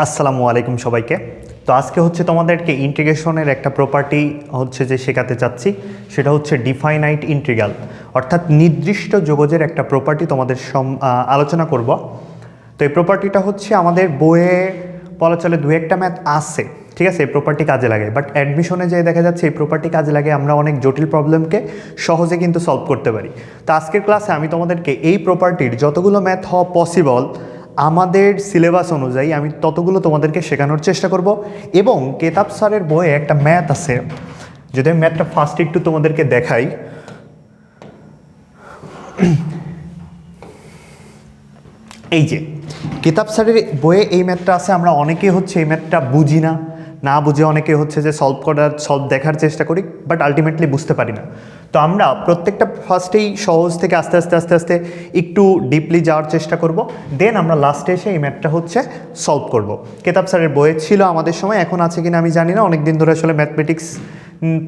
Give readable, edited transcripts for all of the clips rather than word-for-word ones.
আসসালামু আলাইকুম সবাইকে। তো আজকে হচ্ছে তোমাদেরকে ইন্টিগ্রেশনের একটা প্রপার্টি হচ্ছে যে শেখাতে চাচ্ছি, সেটা হচ্ছে ডিফাইনাইট ইন্টিগ্রাল, অর্থাৎ নির্দিষ্ট যোগজের একটা প্রপার্টি তোমাদের আলোচনা করব। তো এই প্রপার্টিটা হচ্ছে আমাদের বইয়ে বলা চলে দু একটা ম্যাথ আছে, ঠিক আছে, এই প্রপার্টি কাজে লাগে, বাট অ্যাডমিশনে যেয়ে দেখা যাচ্ছে এই প্রপার্টি কাজে লাগে আমরা অনেক জটিল প্রবলেমকে সহজে কিন্তু সলভ করতে পারি। তো আজকের ক্লাসে আমি তোমাদেরকে এই প্রপার্টির যতগুলো ম্যাথ হওয়া পসিবল আমাদের সিলেবাস অনুযায়ী আমি ততগুলো তোমাদেরকে শেখানোর চেষ্টা করব। এবং কেতাব স্যারের বইয়ে একটা ম্যাথ আছে, যদি আমি ম্যাথটা ফার্স্ট একটু তোমাদেরকে দেখাই। এই যে কেতাব স্যারের বইয়ে এই ম্যাথটা আছে, আমরা অনেকে হচ্ছে এই ম্যাথটা বুঝি না বুঝে অনেকে হচ্ছে যে সলভ দেখার চেষ্টা করি, বাট আলটিমেটলি বুঝতে পারি না। তো আমরা প্রত্যেকটা ফার্স্টেই সহজ থেকে আস্তে আস্তে আস্তে আস্তে একটু ডিপলি যাওয়ার চেষ্টা করব, দেন আমরা লাস্টে এসে এই ম্যাথটা হচ্ছে সলভ করব। কেতাব স্যারের বইয়ে ছিল আমাদের সময়, এখন আছে কিনা আমি জানি না, অনেক দিন ধরে আসলে ম্যাথমেটিক্স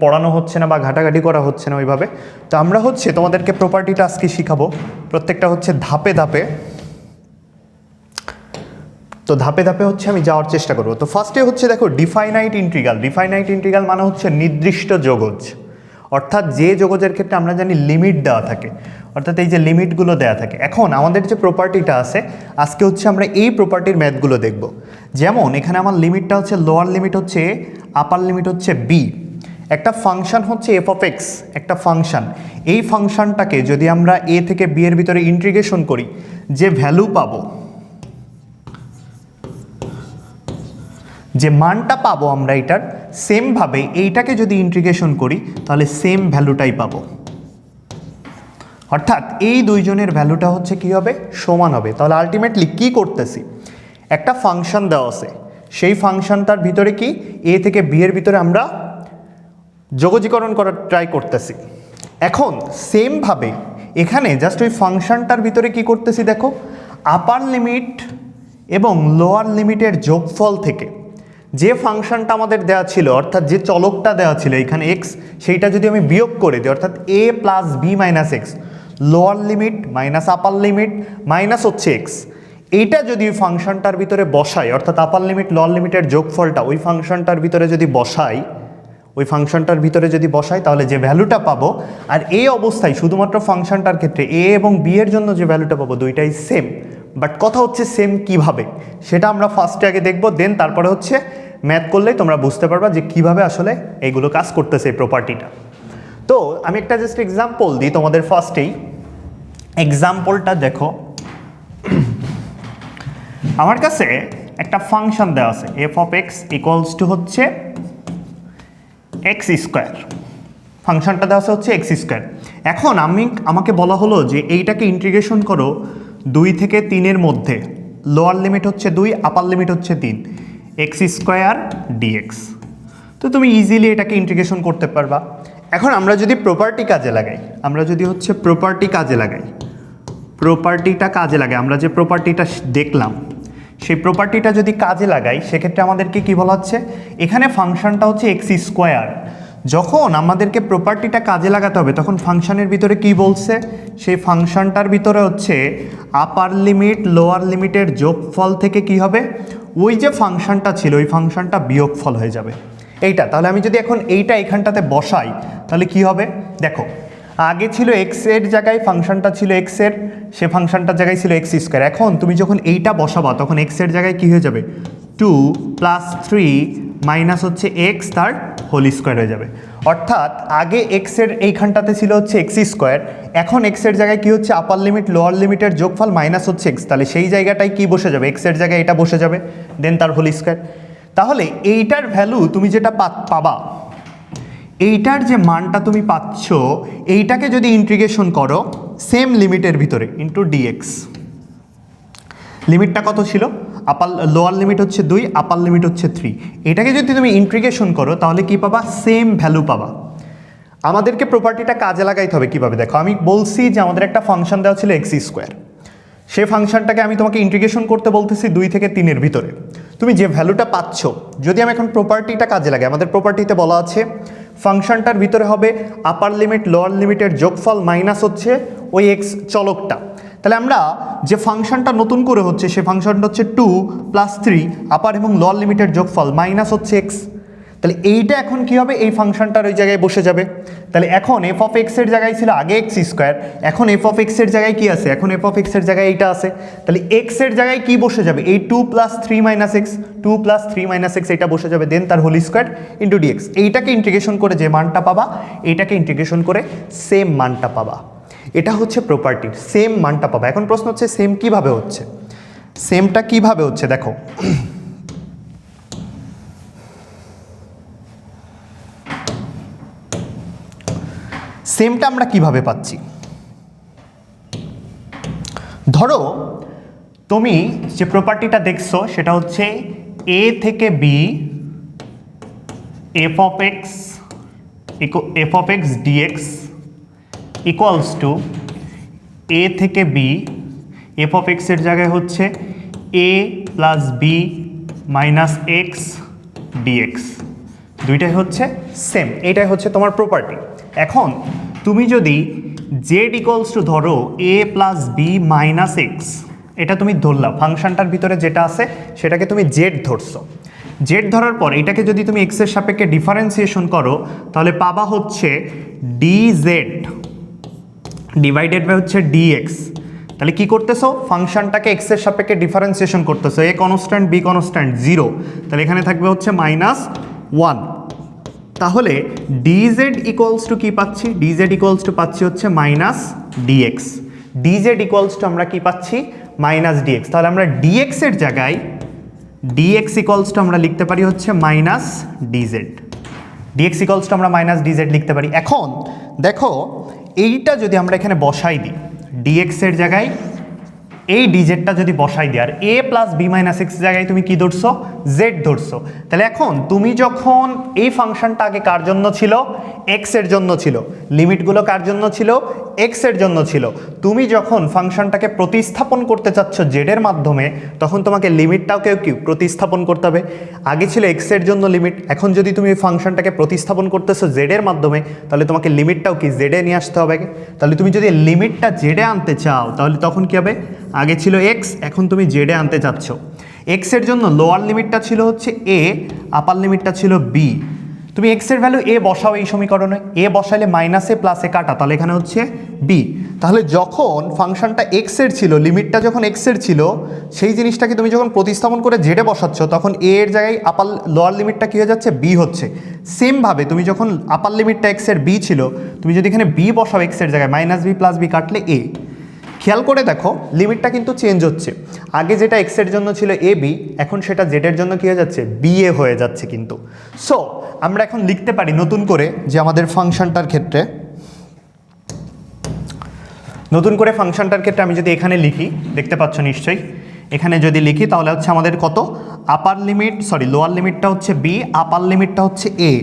পড়ানো হচ্ছে না বা ঘাটাঘাটি করা হচ্ছে না ওইভাবে। তো আমরা হচ্ছে তোমাদেরকে প্রপার্টিটা আজকে শিখাবো, প্রত্যেকটা হচ্ছে ধাপে ধাপে। তো ধাপে ধাপে হচ্ছে আমি যাওয়ার চেষ্টা করব। তো ফার্স্টে হচ্ছে দেখো ডিফাইনাইট ইন্টিগ্রাল। ডিফাইনাইট ইন্টিগ্রাল মানে হচ্ছে নির্দিষ্ট যোগজ, অর্থাৎ যে যোগজের ক্ষেত্রে আমরা জানি লিমিট দেওয়া থাকে, অর্থাৎ এই যে লিমিটগুলো দেওয়া থাকে। এখন আমাদের যে প্রপার্টিটা আছে, আজকে হচ্ছে আমরা এই প্রপার্টির ম্যাথগুলো দেখব। যেমন এখানে আমার লিমিটটা হচ্ছে লোয়ার লিমিট হচ্ছে এ, আপার লিমিট হচ্ছে বি। একটা ফাংশন হচ্ছে এফ অফ এক্স, একটা ফাংশন। এই ফাংশনটাকে যদি আমরা এ থেকে বি এর ভিতরে ইন্টিগ্রেশন করি, যে ভ্যালু পাবো, যে মানটা পাবো আমরা এটার, সেমভাবে এইটাকে যদি ইন্টিগ্রেশন করি তাহলে সেম ভ্যালুটাই পাবো। অর্থাৎ এই দুইজনের ভ্যালুটা হচ্ছে কি হবে, সমান হবে। তাহলে আলটিমেটলি কি করতেছি, একটা ফাংশন দেওয়া আছে, সেই ফাংশনটার ভিতরে কি এ থেকে বি এর ভিতরে আমরা যোগজীকরণ করার ট্রাই করতেছি। এখন সেমভাবে এখানে জাস্ট ওই ফাংশনটার ভিতরে কি করতেছি দেখো, আপার লিমিট এবং লোয়ার লিমিটের যোগফল থেকে যে ফাংশনটা আমাদের দেওয়া ছিল, অর্থাৎ যে চলকটা দেওয়া ছিল এখানে এক্স, সেইটা যদি আমি বিয়োগ করে দিই, অর্থাৎ A plus B minus X, lower limit minus upper limit minus হচ্ছে এক্স, এইটা যদি ওই ফাংশনটার ভিতরে বসাই, অর্থাৎ আপার লিমিট লোয়ার লিমিটের যোগফলটা ওই ফাংশনটার ভিতরে যদি বসাই, তাহলে যে ভ্যালুটা পাবো, আর এই অবস্থায় শুধুমাত্র ফাংশনটার ক্ষেত্রে এ এবং বি এর জন্য যে ভ্যালুটা পাবো দুইটাই সেম। বাট কথা হচ্ছে সেম কিভাবে, সেটা আমরা ফার্স্টে আগে দেখবো, দেন তারপরে হচ্ছে ম্যাথ করলেই তোমরা বুঝতে পারবা যে কিভাবে আসলে এইগুলো কাজ করতেছে এই প্রপার্টিটা। তো আমি একটা জাস্ট এক্সাম্পল দিই তোমাদের ফার্স্টেই। এক্সাম্পলটা দেখো, আমার কাছে একটা ফাংশন দেওয়া আছে F of x equals to হচ্ছে এক্স স্কোয়ার। ফাংশনটা দেওয়া আছে হচ্ছে এক্স স্কোয়ার। এখন আমাকে বলা হলো যে এইটাকে ইন্টিগ্রেশন করো 2 থেকে 3-এর মধ্যে, লোয়ার লিমিট হচ্ছে 2, আপার লিমিট হচ্ছে 3, এক্স স্কোয়ার ডিএক্স। তো তুমি ইজিলি এটাকে ইন্টিগ্রেশন করতে পারবা। এখন আমরা যদি প্রপার্টি কাজে লাগাই, আমরা যে প্রপার্টিটা দেখলাম, সেই প্রপার্টিটা যদি কাজে লাগাই, সেক্ষেত্রে আমাদেরকে কি বলা হচ্ছে, এখানে ফাংশনটা হচ্ছে এক্স স্কোয়ার। যখন আমাদেরকে প্রপার্টিটা কাজে লাগাতে হবে, তখন ফাংশনের ভিতরে কি বলছে, সেই ফাংশনটার ভিতরে হচ্ছে আপার লিমিট লোয়ার লিমিটের যোগফল থেকে কি হবে, ওই যে ফাংশনটা ছিল ওই ফাংশনটা বিয়োগফল হয়ে যাবে এইটা। তাহলে আমি যদি এখন এইটা এখানটাতে বসাই, তাহলে কি হবে দেখো, আগে ছিল এক্স এর জায়গায় ফাংশনটা ছিল এক্স এর, সে ফাংশনটার জায়গায় ছিল এক্স স্কোয়ার। এখন তুমি যখন এইটা বসাবা, তখন এক্স এর জায়গায় কি হয়ে যাবে, 2 + 3 মাইনাস হচ্ছে এক্স তার হোল স্কোয়ার হয়ে যাবে। অর্থাৎ আগে এক্স এর এইখানটাতে ছিল হচ্ছে এক্স স্কোয়ার, এখন এক্স এর জায়গায় কি হচ্ছে, আপার লিমিট লোয়ার লিমিটের যোগফল মাইনাস হচ্ছে এক্স, তাহলে সেই জায়গাটায় কি বসে যাবে, এক্স এর জায়গায় এটা বসে যাবে, দেন তার হোল স্কোয়ার। তাহলে এইটার ভ্যালু তুমি যেটা পাবা, এইটার যে মানটা তুমি পাচ্ছ, এইটাকে যদি ইন্টিগ্রেশন করো সেম লিমিটের ভিতরে ইন্টু ডিএক্স, লিমিটটা কত ছিল, লোয়ার লিমিট হচ্ছে 2, আপার লিমিট হচ্ছে 3, এটাকে যদি তুমি ইন্টিগ্রেশন করো তাহলে কি পাবা, সেম ভ্যালু পাবা। আমাদেরকে প্রপার্টিটা কাজে লাগাইতে হবে কিভাবে দেখো, আমি বলছি যে আমাদের একটা ফাংশন দেওয়া ছিল এক্স স্কোয়ার, সেই ফাংশনটাকে আমি তোমাকে ইন্টিগ্রেশন করতে বলতেছি 2 থেকে 3-এর ভিতরে। তুমি যে ভ্যালুটা পাচ্ছ, যদি আমি এখন প্রপার্টিটা কাজে লাগাই, আমাদের প্রপার্টিতে বলা আছে ফাংশনটার ভিতরে হবে আপার লিমিট লোয়ার লিমিটের যোগফল মাইনাস হচ্ছে ওই এক্স চলকটা। তাহলে আমরা যে ফাংশনটা নতুন করে হচ্ছে সে ফাংশনটা হচ্ছে 2 প্লাস 3 আপার এবং লোয়ার লিমিটের যোগফল মাইনাস হচ্ছে এক্স। তাহলে এইটা এখন কি হবে, এই ফাংশনটার ওই জায়গায় বসে যাবে। তাহলে এখন এফ অফ এক্স এর জায়গায় ছিল আগে এক্স স্কোয়ার, এখন এফ অফ এক্স এর জায়গায় কি আছে, এখন এফ অফ এক্স এর জায়গায় এইটা আছে। তাহলে এক্স এর জায়গায় কি বসে যাবে, এই 2 plus 3 minus x, 2 plus 3 minus x এটা বসে যাবে, দেন তার হোল স্কোয়ার ইন্টু ডিএক্স। এইটাকে ইন্টিগ্রেশন করে যে মানটা পাবা, এইটাকে ইন্টিগ্রেশন করে সেম মানটা পাবা। এটা হচ্ছে প্রপার্টির সেম মানটা পাবা। এখন প্রশ্ন হচ্ছে সেম কিভাবে হচ্ছে, সেমটা কিভাবে হচ্ছে দেখো। সেমটা আমরা কিভাবে পাচ্ছি, ধরো তুমি যে প্রপার্টিটা দেখছো সেটা হচ্ছে এ থেকে B F of X DX equals to A থেকে বি এফ অফ এক্স এর জায়গায় হচ্ছে A plus B minus x DX. দুইটাই হচ্ছে সেম, এইটাই হচ্ছে তোমার প্রপার্টি। এখন তুমি যদি জেড ইকুয়ালস টু ধরো এ প্লাস বি মাইনাস এক্স, এটা তুমি ধরলা, ফাংশনটার ভিতরে যেটা আছে সেটাকে তুমি জেড ধরছো। জেড ধরার পর এটাকে যদি তুমি এক্সের সাপেক্ষে ডিফারেন্সিয়েশন করো তাহলে পাবা হচ্ছে ডি জেড ডিভাইডেড বাই হচ্ছে ডিএক্স। তাহলে কি করতেছো, ফাংশনটাকে এক্সের সাপেক্ষে ডিফারেন্সিয়েশন করতেছো, এ কনস্ট্যান্ট বি কনস্ট্যান্ট 0, তাহলে এখানে থাকবে হচ্ছে -1। তাহলে ডিজেড ইকুয়ালস টু কি পাচ্ছি, ডিজেড ইকুয়ালস টু পাচ্ছি হচ্ছে minus dx. Dz equals to আমরা কি পাচ্ছি, মাইনাস ডিএক্স। তাহলে আমরা ডিএক্স এর জায়গায় ডিএক্স ইকুয়ালস টু আমরা লিখতে পারি হচ্ছে minus dz. Dx equals to আমরা মাইনাস ডিজেড লিখতে পারি। এখন দেখো এইটা যদি আমরা এখানে বসাই দিই, ডিএক্স এর জায়গায় এই ডিজেডটা যদি বসাই দিই, আর এ প্লাস বি মাইনাস এক্স জায়গায় তুমি কি ধরছো, জেড ধরছো। তাহলে এখন তুমি যখন এই ফাংশনটা আগে কার জন্য ছিল, এক্স এর জন্য ছিল, লিমিটগুলো কার জন্য ছিল, এক্স এর জন্য ছিল। তুমি যখন ফাংশনটাকে প্রতিস্থাপন করতে চাচ্ছ জেড এর মাধ্যমে, তখন তোমাকে লিমিটটাকেও কি প্রতিস্থাপন করতে হবে। আগে ছিল এক্স এর জন্য লিমিট, এখন যদি তুমি এই ফাংশনটাকে প্রতিস্থাপন করতেছো জেড এর মাধ্যমে, তাহলে তোমাকে লিমিটটাও কি জেডে নিয়ে আসতে হবে। তাহলে তুমি যদি লিমিটটা জেডে আনতে চাও তাহলে তখন কি হবে, আগে ছিল এক্স, এখন তুমি জেডে আনতে চাচ্ছ। এক্স এর জন্য লোয়ার লিমিটটা ছিল হচ্ছে এ, আপার লিমিটটা ছিল বি। তুমি এক্স এর ভ্যালু এ বসাও এই সমীকরণে, এ বসাইলে মাইনাসে প্লাসে কাটা, তাহলে এখানে হচ্ছে বি। তাহলে যখন ফাংশনটা এক্স এর ছিল, লিমিটটা যখন এক্স এর ছিল, সেই জিনিসটাকে তুমি যখন প্রতিস্থাপন করে জেডে বসাচ্ছ, তখন এ এর জায়গায় আপার লোয়ার লিমিটটা কী হয়ে যাচ্ছে, বি হচ্ছে। সেমভাবে তুমি যখন আপার লিমিটটা এক্স এর বি ছিল, তুমি যদি এখানে বি বসাও এক্স এর জায়গায়, মাইনাস বি প্লাস বি কাটলে এ। খেয়াল করে দেখো লিমিটটা কিন্তু চেঞ্জ হচ্ছে, আগে যেটা এক্স এর জন্য ছিল এ বি, এখন সেটা জেড এর জন্য কি হয়ে যাচ্ছে, বি এ হয়ে যাচ্ছে কিন্তু। সো আমরা এখন লিখতে পারি নতুন করে যে আমাদের ফাংশনটার ক্ষেত্রে, নতুন করে ফাংশনটার ক্ষেত্রে আমি যদি এখানে লিখি, দেখতে পাচ্ছ নিশ্চয়ই, এখানে যদি লিখি তাহলে হচ্ছে আমাদের কত, আপার লিমিট লোয়ার লিমিটটা হচ্ছে বি, আপার লিমিটটা হচ্ছে A.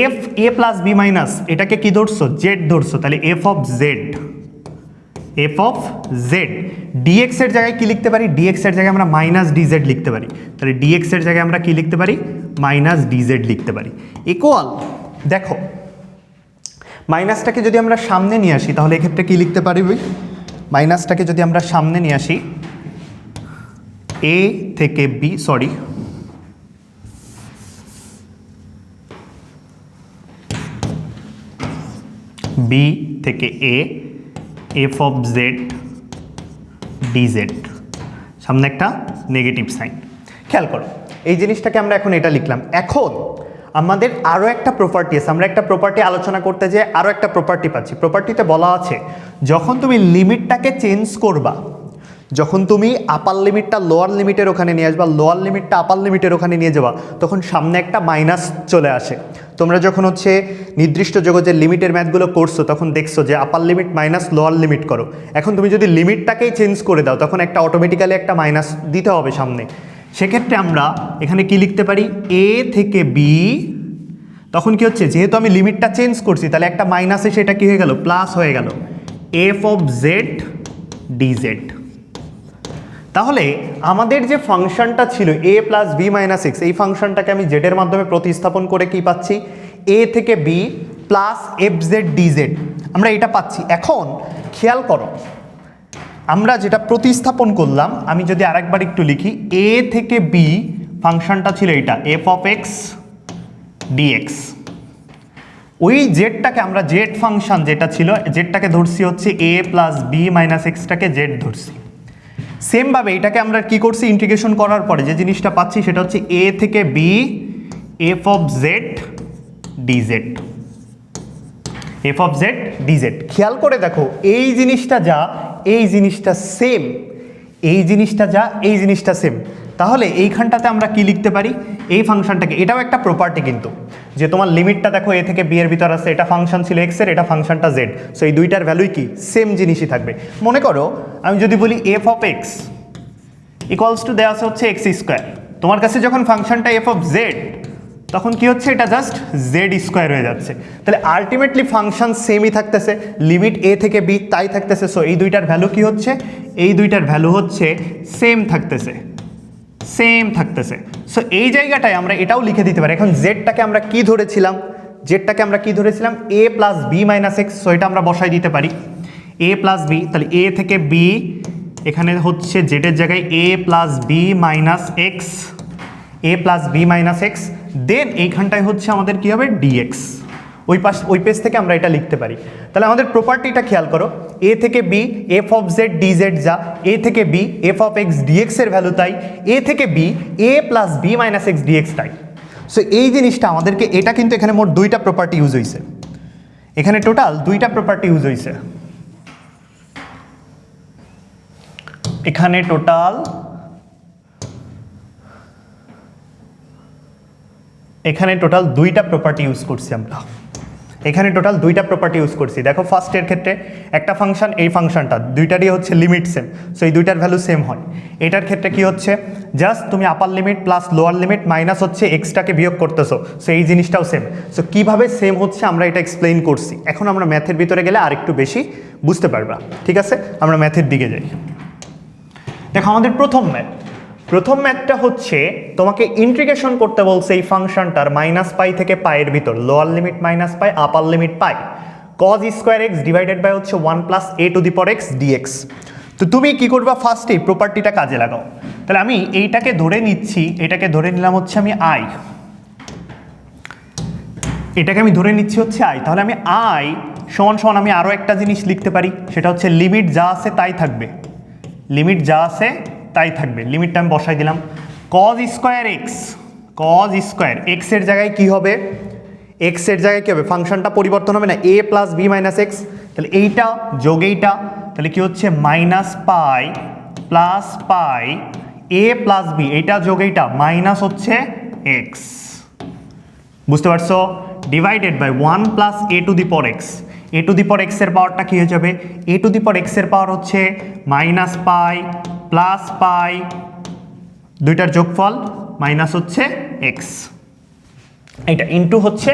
F A plus B minus এটাকে কি ধরছো, জেড ধরছো, তাহলে F of Z, F of Z. DX এর জায়গায় কি লিখতে পারি, ডিএক্স এর জায়গায় আমরা মাইনাস ডিজেড লিখতে পারি, তাহলে ডিএক্স এর জায়গায় আমরা কি লিখতে পারি, মাইনাস ডিজেড লিখতে পারি। ইকুয়াল, দেখো মাইনাসটাকে যদি আমরা সামনে নিয়ে আসি তাহলে এক্ষেত্রে কি লিখতে পারি, মাইনাসটাকে যদি আমরা সামনে নিয়ে আসি, এ থেকে বি, বি থেকে এ, এফ অফ জেড ডিজেড, সামনে একটা নেগেটিভ সাইন। খেয়াল করো এই জিনিসটাকে আমরা এখন এটা লিখলাম। এখন আমাদের আরও একটা প্রপার্টি আছে, আমরা একটা প্রপার্টি আলোচনা করতে যেয়ে আরও একটা প্রপার্টি পাচ্ছি। প্রপার্টিতে বলা আছে যখন তুমি লিমিটটাকে চেঞ্জ করবা, যখন তুমি আপার লিমিটটা লোয়ার লিমিটের ওখানে নিয়ে আসবা, লোয়ার লিমিটটা আপার লিমিটের ওখানে নিয়ে যাবা, তখন সামনে একটা মাইনাস চলে আসে। তোমরা যখন হচ্ছে নির্দিষ্ট জগতের লিমিটের ম্যাথগুলো করছো তখন দেখছো যে আপার লিমিট মাইনাস লোয়ার লিমিট করো, এখন তুমি যদি লিমিটটাকেই চেঞ্জ করে দাও তখন একটা অটোমেটিক্যালি একটা মাইনাস দিতে হবে সামনে। সেক্ষেত্রে আমরা এখানে কি লিখতে পারি, এ থেকে বি, তখন কি হচ্ছে যেহেতু আমি লিমিটটা চেঞ্জ করছি তাহলে একটা মাইনাস এসে এটা কি হয়ে গেল, প্লাস হয়ে গেল, এফ অফ জেড ডিজেড। তাহলে আমাদের যে ফাংশনটা ছিল এ প্লাস বি মাইনাস এক্স, এই ফাংশনটাকে আমি জেডের মাধ্যমে প্রতিস্থাপন করে কি পাচ্ছি, এ থেকে b plus f z dz, আমরা এটা পাচ্ছি। এখন খেয়াল করো আমরা যেটা প্রতিস্থাপন করলাম, আমি যদি আরেকবার একটু লিখি, এ থেকে বি ফাংশনটা ছিল এটা এফ অফ এক্স ডিএক্স। ওই জেডটাকে আমরা জেড ফাংশন যেটা ছিল, জেডটাকে ধরছি হচ্ছে A plus B minus এক্সটাকে Z ধরছি। সেমভাবে এটাকে আমরা কি করছি, ইন্টিগ্রেশন করার পরে যে জিনিসটা পাচ্ছি সেটা হচ্ছে এ থেকে B F of Z dz, f of Z dz. খেয়াল করে দেখো এই জিনিসটা যা এই জিনিসটা সেম, এই জিনিসটা যা এই জিনিসটা সেম। তাহলে এইখানটাতে আমরা কি লিখতে পারি, এই ফাংশনটাকে, এটাও একটা প্রপার্টি কিন্তু, যে তোমার লিমিটটা দেখো এ থেকে বি এর ভিতর আছে, এটা ফাংশন ছিল এক্স এর, এটা ফাংশনটা জেড, সো এই দুইটার ভ্যালুই কি সেম জিনিসই থাকবে। মনে করো আমি যদি বলি F of x equals to দেওয়া আছে হচ্ছে এক্স স্কোয়ার, তোমার কাছে যখন ফাংশনটা এফ অফ জেড, তখন কি হচ্ছে, এটা জাস্ট জেড স্কোয়ার হয়ে যাচ্ছে। তাহলে আলটিমেটলি ফাংশন সেমই থাকতেছে, লিমিট এ থেকে বি তাই থাকতেছে। সো এই দুইটার ভ্যালু কি হচ্ছে, এই দুইটার ভ্যালু হচ্ছে সেম থাকতেছে, সেম থাকতেছে। সো এই জায়গাটায় আমরা এটাও লিখে দিতে পারি। এখন জেডটাকে আমরা কি ধরেছিলাম, জেডটাকে আমরা কি ধরেছিলাম, A plus B minus X. So এটা আমরা বসাই দিতে পারি এ প্লাস বি, তাহলে এ থেকে বি, এখানে হচ্ছে জেডের জায়গায় এ প্লাস বি মাইনাস এক্স, এ প্লাস বি মাইনাস এক্স, দেন এইখানটায় হচ্ছে আমাদের কি হবে ডিএক্স। ওই পেজ থেকে আমরা এটা লিখতে পারি। তাহলে আমাদের প্রপার্টিটা খেয়াল করো, এ থেকে B F of Z DZ যা, এ থেকে B F of X DX এর ভ্যালু তাই, এ থেকে B A plus B minus x DX তাই। সো এই জিনিসটা আমাদেরকে, এটা কিন্তু এখানে মোট দুইটা প্রপার্টি ইউজ হয়েছে, এখানে টোটাল দুইটা প্রপার্টি ইউজ হয়েছে, এখানে টোটাল দুইটা প্রপার্টি ইউজ করছি আমরা, এখানে টোটাল দুইটা প্রপার্টি ইউজ করছি। দেখো ফার্স্টের ক্ষেত্রে একটা ফাংশন, এই ফাংশনটা দুইটারই হচ্ছে লিমিট সেম, সো এই দুইটার ভ্যালু সেম হয়। এটার ক্ষেত্রে কি হচ্ছে, জাস্ট তুমি আপার limit plus lower limit minus হচ্ছে এক্সটাকে বিয়োগ করতেছো, সো এই জিনিসটাও সেম। সো কীভাবে সেম হচ্ছে আমরা এটা এক্সপ্লেইন করছি। এখন আমরা ম্যাথের ভিতরে গেলে আরেকটু বেশি বুঝতে পারবা, ঠিক আছে? আমরা ম্যাথের দিকে যাই। দেখো আমাদের প্রথম ম্যাথটা হচ্ছে তোমাকে ইন্টিগ্রেশন করতে বলছে এই ফাংশনটার মাইনাস পাই থেকে পাইয়ের ভিতর, lower limit minus pi upper limit pi, cos square x divided by হচ্ছে 1 plus A to the power x dx. তো তুমি কি করবা, ফার্স্টেই প্রপার্টিটা কাজে লাগাও। তাহলে আমি এইটাকে ধরে নিচ্ছি, এটাকে ধরে নিলাম হচ্ছে আমি আই, এটাকে আমি ধরে নিচ্ছি হচ্ছে আই। তাহলে আমি আই সমান সমান আমি আরও একটা জিনিস লিখতে পারি, সেটা হচ্ছে লিমিট যা আছে তাই থাকবে, লিমিট যা আছে তাই থাকবে, লিমিটটা আমি বসাই দিলাম। Cause square x, cos square x এর জায়গায় কি হবে, এক্স এর জায়গায় কি হবে, ফাংশনটা পরিবর্তন হবে না, a plus B minus x. তাহলে এইটা যোগ এইটা, তাহলে কি হচ্ছে minus pi plus pi a plus b, এইটা যোগ এইটা মাইনাস হচ্ছে এক্স, বুঝতে পারছো? Divided by 1 plus A to the power x, a to the power x এর পাওয়ারটা কি হয়ে যাবে, এ টু দি পাওয়ার এক্স এর পাওয়ার হচ্ছে মাইনাস পাই প্লাস পাই, দুইটার যোগফল মাইনাস হচ্ছে এক্স, এইটা ইনটু হচ্ছে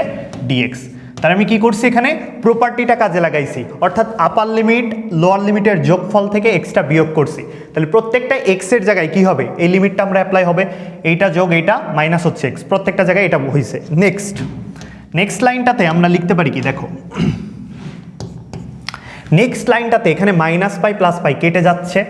ডিএক্স। তাহলে আমি কি করছি, এখানে প্রপার্টিটা কাজে লাগাইছি, অর্থাৎ আপার লিমিট লোয়ার লিমিটের যোগফল থেকে এক্সটা বিয়োগ করছি। তাহলে প্রত্যেকটা এক্স এর জায়গায় কি হবে, এই লিমিটটা আমরা অ্যাপ্লাই হবে, এইটা যোগ এইটা মাইনাস হচ্ছে এক্স, প্রত্যেকটা জায়গায় এটা হয়েছে। নেক্সট লাইনটাতে আমরা লিখতে পারি কি, দেখো নেক্সট লাইনটাতে এখানে মাইনাস পাই প্লাস পাই কেটে যাচ্ছে,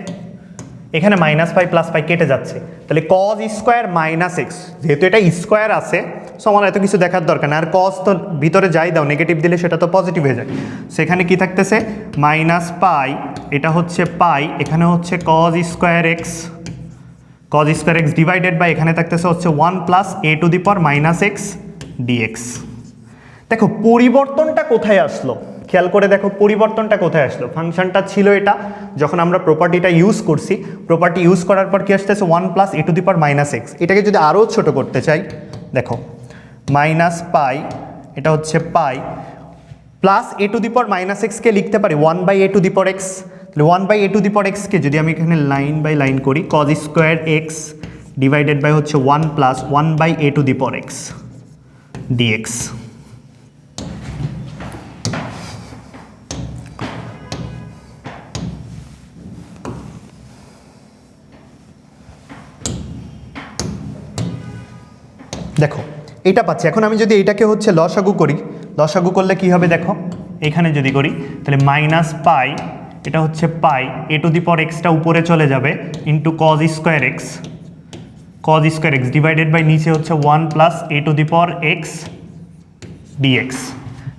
এখানে মাইনাস পাই প্লাস পাই কেটে যাচ্ছে, তাহলে কজ স্কোয়ার মাইনাস এক্স, যেহেতু এটা স্কোয়ার আছে সো আমার এত কিছু দেখার দরকার না, আর কজ তো ভিতরে যাই দাও, নেগেটিভ দিলে সেটা তো পজিটিভ হয়ে যায়। সেখানে কি থাকতেছে মাইনাস পাই, এটা হচ্ছে পাই, এখানে হচ্ছে cos square x, cos square x divided by এখানে থাকতেছে হচ্ছে 1 plus A to the power minus x dx. দেখো পরিবর্তনটা কোথায় আসলো, খেয়াল করে দেখো পরিবর্তনটা কোথায় আসলো। ফাংশনটা ছিল এটা, যখন আমরা প্রপার্টিটা ইউজ করছি, প্রপার্টি ইউজ করার পর কি আসতেছে 1 plus A to the power minus x. এটাকে যদি আরও ছোট করতে চাই, দেখো মাইনাস পাই, এটা হচ্ছে pi plus A to the power minus এক্সকে লিখতে পারি 1 by A to the power X. তাহলে 1 বাই এ টু দি পাওয়ার এক্সকে যদি আমি এখানে লাইন বাই লাইন করি, cos square x divided by হচ্ছে 1 plus 1 by A to the power x dx. দেখো এটা পাচ্ছি। এখন আমি যদি এইটাকে হচ্ছে লসাগু করি, লসাগু করলে কি হবে দেখো, এখানে যদি করি তাহলে মাইনাস পাই এটা হচ্ছে পাই এ টু দি পাওয়ার এক্সটা উপরে চলে যাবে into cos square x divided by নিচে হচ্ছে 1 plus A to the power x dx.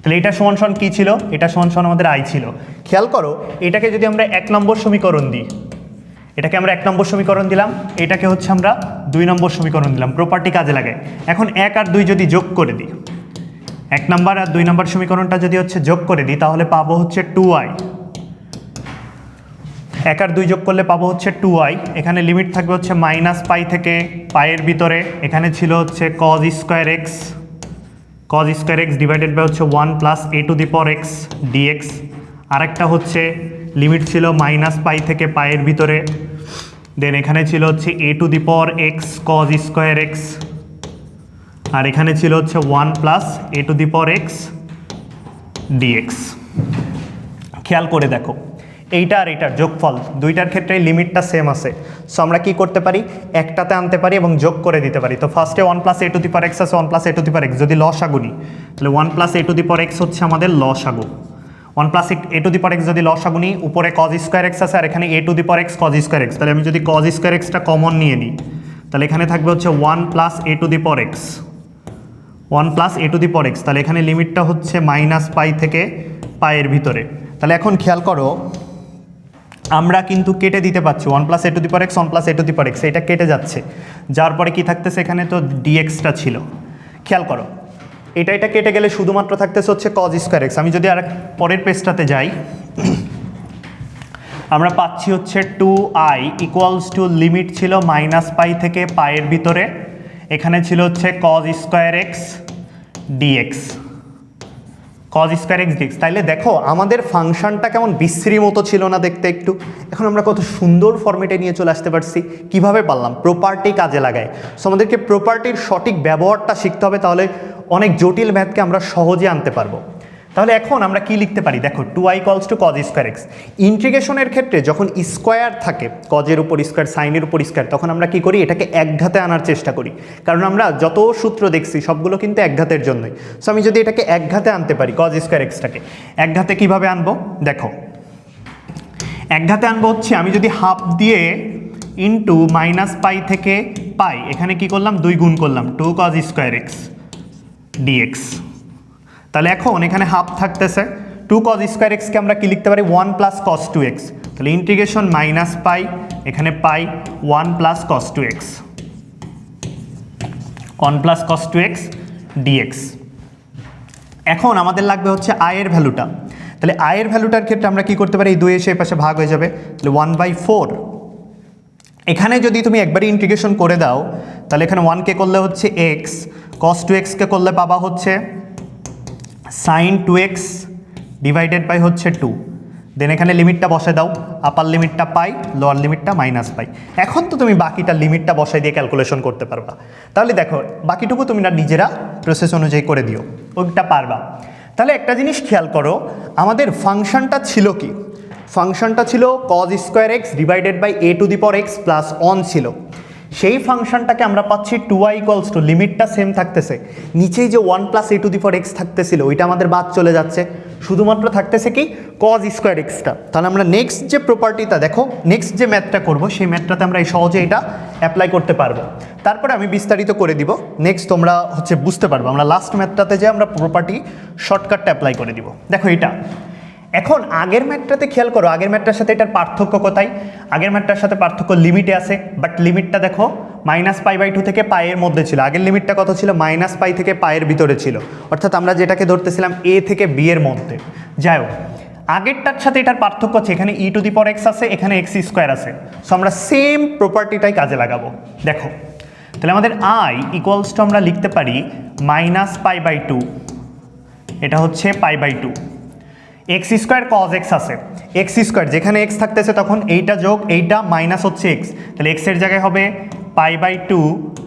তাহলে এটা সমান সমান কী ছিল? এটা সমান সমান আমাদের আই ছিল। খেয়াল করো, এটাকে যদি আমরা 1 নম্বর সমীকরণ দিই, এটাকে আমরা 1 নম্বর সমীকরণ দিলাম, এটাকে হচ্ছে আমরা 2 নম্বর সমীকরণ দিলাম, প্রপার্টি কাজে লাগাই। এখন 1 আর 2 যদি যোগ করে দিই, 1 নম্বর আর 2 নম্বর সমীকরণটা যদি হচ্ছে যোগ করে দিই, তাহলে পাবো হচ্ছে 2i। 1 আর 2 যোগ করলে পাবো হচ্ছে 2i। এখানে লিমিট থাকবে হচ্ছে মাইনাস পাই থেকে পায়ের ভিতরে, এখানে ছিল হচ্ছে cos square x divided by হচ্ছে 1 plus A to the power x dx. আরেকটা হচ্ছে লিমিট ছিল মাইনাস পাই থেকে পায়ের ভিতরে, দেন এখানে ছিল হচ্ছে A to the power X cos square X, আর এখানে ছিল হচ্ছে 1 plus A to the power x dx. খেয়াল করে দেখো, এইটা আর এইটার যোগফল দুইটার ক্ষেত্রে লিমিটটা সেম আছে। সো আমরা কি করতে পারি, একটাতে আনতে পারি এবং যোগ করে দিতে পারি। তো ফার্স্টে 1 plus A to the power x আছে, 1 plus A to the power x যদি লসাগু নিই, তাহলে 1 plus A to the power x হচ্ছে আমাদের লসাগু। 1 plus A to the power x যদি লসাগু নিই, উপরে কজ স্কোয়ার এক্স আছে আর এখানে A to the power X cos square x, তাহলে আমি যদি কজ স্কোয়ার এক্সটা কমন নিয়ে নিই, তাহলে এখানে থাকবে হচ্ছে 1 plus A to the power X, 1 plus A to the power X. তাহলে এখানে লিমিটটা হচ্ছে মাইনাস পাই থেকে পায়ের ভিতরে। তাহলে এখন খেয়াল করো, আমরা কিন্তু কেটে দিতে পারছি 1 plus A to the power X 1 plus A to the power x, এটা কেটে যাচ্ছে, যার পরে কি থাকতেছে, এখানে তো ডিএক্সটা ছিল। খেয়াল করো, এটা কেটে গেলে শুধুমাত্র থাকতেছে হচ্ছে কজ স্কোয়ার এক্স। আমি যদি আর পরের পেজটাতে যাই, আমরা পাচ্ছি হচ্ছে 2i ইকুয়ালস টু লিমিট ছিল মাইনাস পাই থেকে পায়ের ভিতরে, এখানে ছিল হচ্ছে cos square x dx, cos square x dx. তাইলে দেখো আমাদের ফাংশনটা কেমন বিশ্রী মতো ছিল না দেখতে একটু? এখন আমরা কত সুন্দর ফর্মেটে নিয়ে চলে আসতে পারছি। কিভাবে পারলাম? প্রপার্টি কাজে লাগায়। সো আমাদেরকে প্রপার্টির সঠিক ব্যবহারটা শিখতে হবে, তাহলে অনেক জটিল ম্যাথকে আমরা সহজে আনতে পারবো। তাহলে এখন আমরা কি লিখতে পারি দেখো, 2i equals to cause square x. ইন্টিগ্রেশনের ক্ষেত্রে যখন স্কোয়ার থাকে, কজের উপর স্কোয়ার সাইনের উপর স্কোয়ার, তখন আমরা কি করি, এটাকে একঘাতে আনার চেষ্টা করি, কারণ আমরা যত সূত্র দেখছি সবগুলো কিন্তু একঘাতের জন্যই। সো আমি যদি এটাকে একঘাতে আনতে পারি, কজ স্কোয়ার এক্সটাকে একঘাতে কিভাবে আনবো দেখো, একঘাতে আনবো হচ্ছে আমি যদি হাফ দিয়ে ইন্টু মাইনাস পাই থেকে পাই, এখানে কি করলাম 2 গুণ করলাম 2 কজ স্কোয়ার এক্স ডিএক্স। তাহলে এখন এখানে হাফ থাকতেছে, 2 কজ স্কোয়ার এক্সকে আমরা কি লিখতে পারি 1 প্লাস কস 2x। তাহলে ইন্টিগ্রেশন মাইনাস পাই, এখানে pi 1 plus cos 2x, 1 plus cos 2x dx. এখন আমাদের লাগবে হচ্ছে আয়ের ভ্যালুটা। তাহলে আয়ের ভ্যালুটার ক্ষেত্রে আমরা কি করতে পারি, এই 2 এসে এই পাশে ভাগ হয়ে যাবে, তাহলে 1/4। এখানে যদি তুমি একবারই ইন্টিগ্রেশন করে দাও, তাহলে এখানে 1কে করলে হচ্ছে x, cos 2xকে করলে পাবা হচ্ছে sin 2x ডিভাইডেড বাই হচ্ছে 2। দেন এখানে লিমিটটা বসায় দাও, আপার লিমিটটা পাই, লোয়ার লিমিটটা মাইনাস পাই। এখন তো তুমি বাকিটা লিমিটটা বসায় দিয়ে ক্যালকুলেশন করতে পারবা। তাহলে দেখো বাকিটুকু তুমি না নিজেরা প্রসেস অনুযায়ী করে দিও, ওইটা পারবা। তাহলে একটা জিনিস খেয়াল করো, আমাদের ফাংশনটা ছিল কি, ফাংশনটা ছিল cos square x divided by A to the power x plus 1 ছিল। সেই ফাংশনটাকে আমরা পাচ্ছি 2i ইকুয়ালস টু, লিমিটটা সেম থাকতেছে, নিচেই যে 1 plus A to the power X থাকতেছিল ওইটা আমাদের বাদ চলে যাচ্ছে, শুধুমাত্র থাকতেছে কি কজ স্কোয়ার এক্সটা। তাহলে আমরা নেক্সট যে প্রপার্টিটা দেখো, নেক্সট যে ম্যাথটা করবো সেই ম্যাথটাতে আমরা এই সহজে এটা অ্যাপ্লাই করতে পারবো। তারপরে আমি বিস্তারিত করে দিব, নেক্সট তোমরা হচ্ছে বুঝতে পারবো। আমরা লাস্ট ম্যাথটাতে যে আমরা প্রপার্টি শর্টকাটটা অ্যাপ্লাই করে দিব। দেখো এটা এখন আগের ম্যাথটাতে খেয়াল করো, আগের ম্যাথটার সাথে এটার পার্থক্য কোথায়? আগের ম্যাথটার সাথে পার্থক্য লিমিটে আছে, বাট লিমিটটা দেখো -π/2 থেকে পায়ের মধ্যে ছিল। আগের লিমিটটা কত ছিল? -π থেকে পায়ের ভিতরে ছিল, অর্থাৎ আমরা যেটাকে ধরতেছিলাম a থেকে b এর মধ্যে। যাই হোক, আগেরটার সাথে এটার পার্থক্য আছে, এখানে e two the power x আছে, এখানে x স্কোয়ার আছে। সো আমরা সেম প্রপার্টিটাই কাজে লাগাবো। দেখো তাহলে আমাদের i ইকুয়ালস টু আমরা লিখতে পারি -π/2, এটা হচ্ছে π/2, এক্স স্কোয়ার কজ এক্স আছে, এক্স স্কোয়ার যেখানে এক্স থাকতেছে তখন এইটা যোগ এইটা মাইনাস হচ্ছে এক্স, তাহলে এক্সের জায়গায় হবে π/2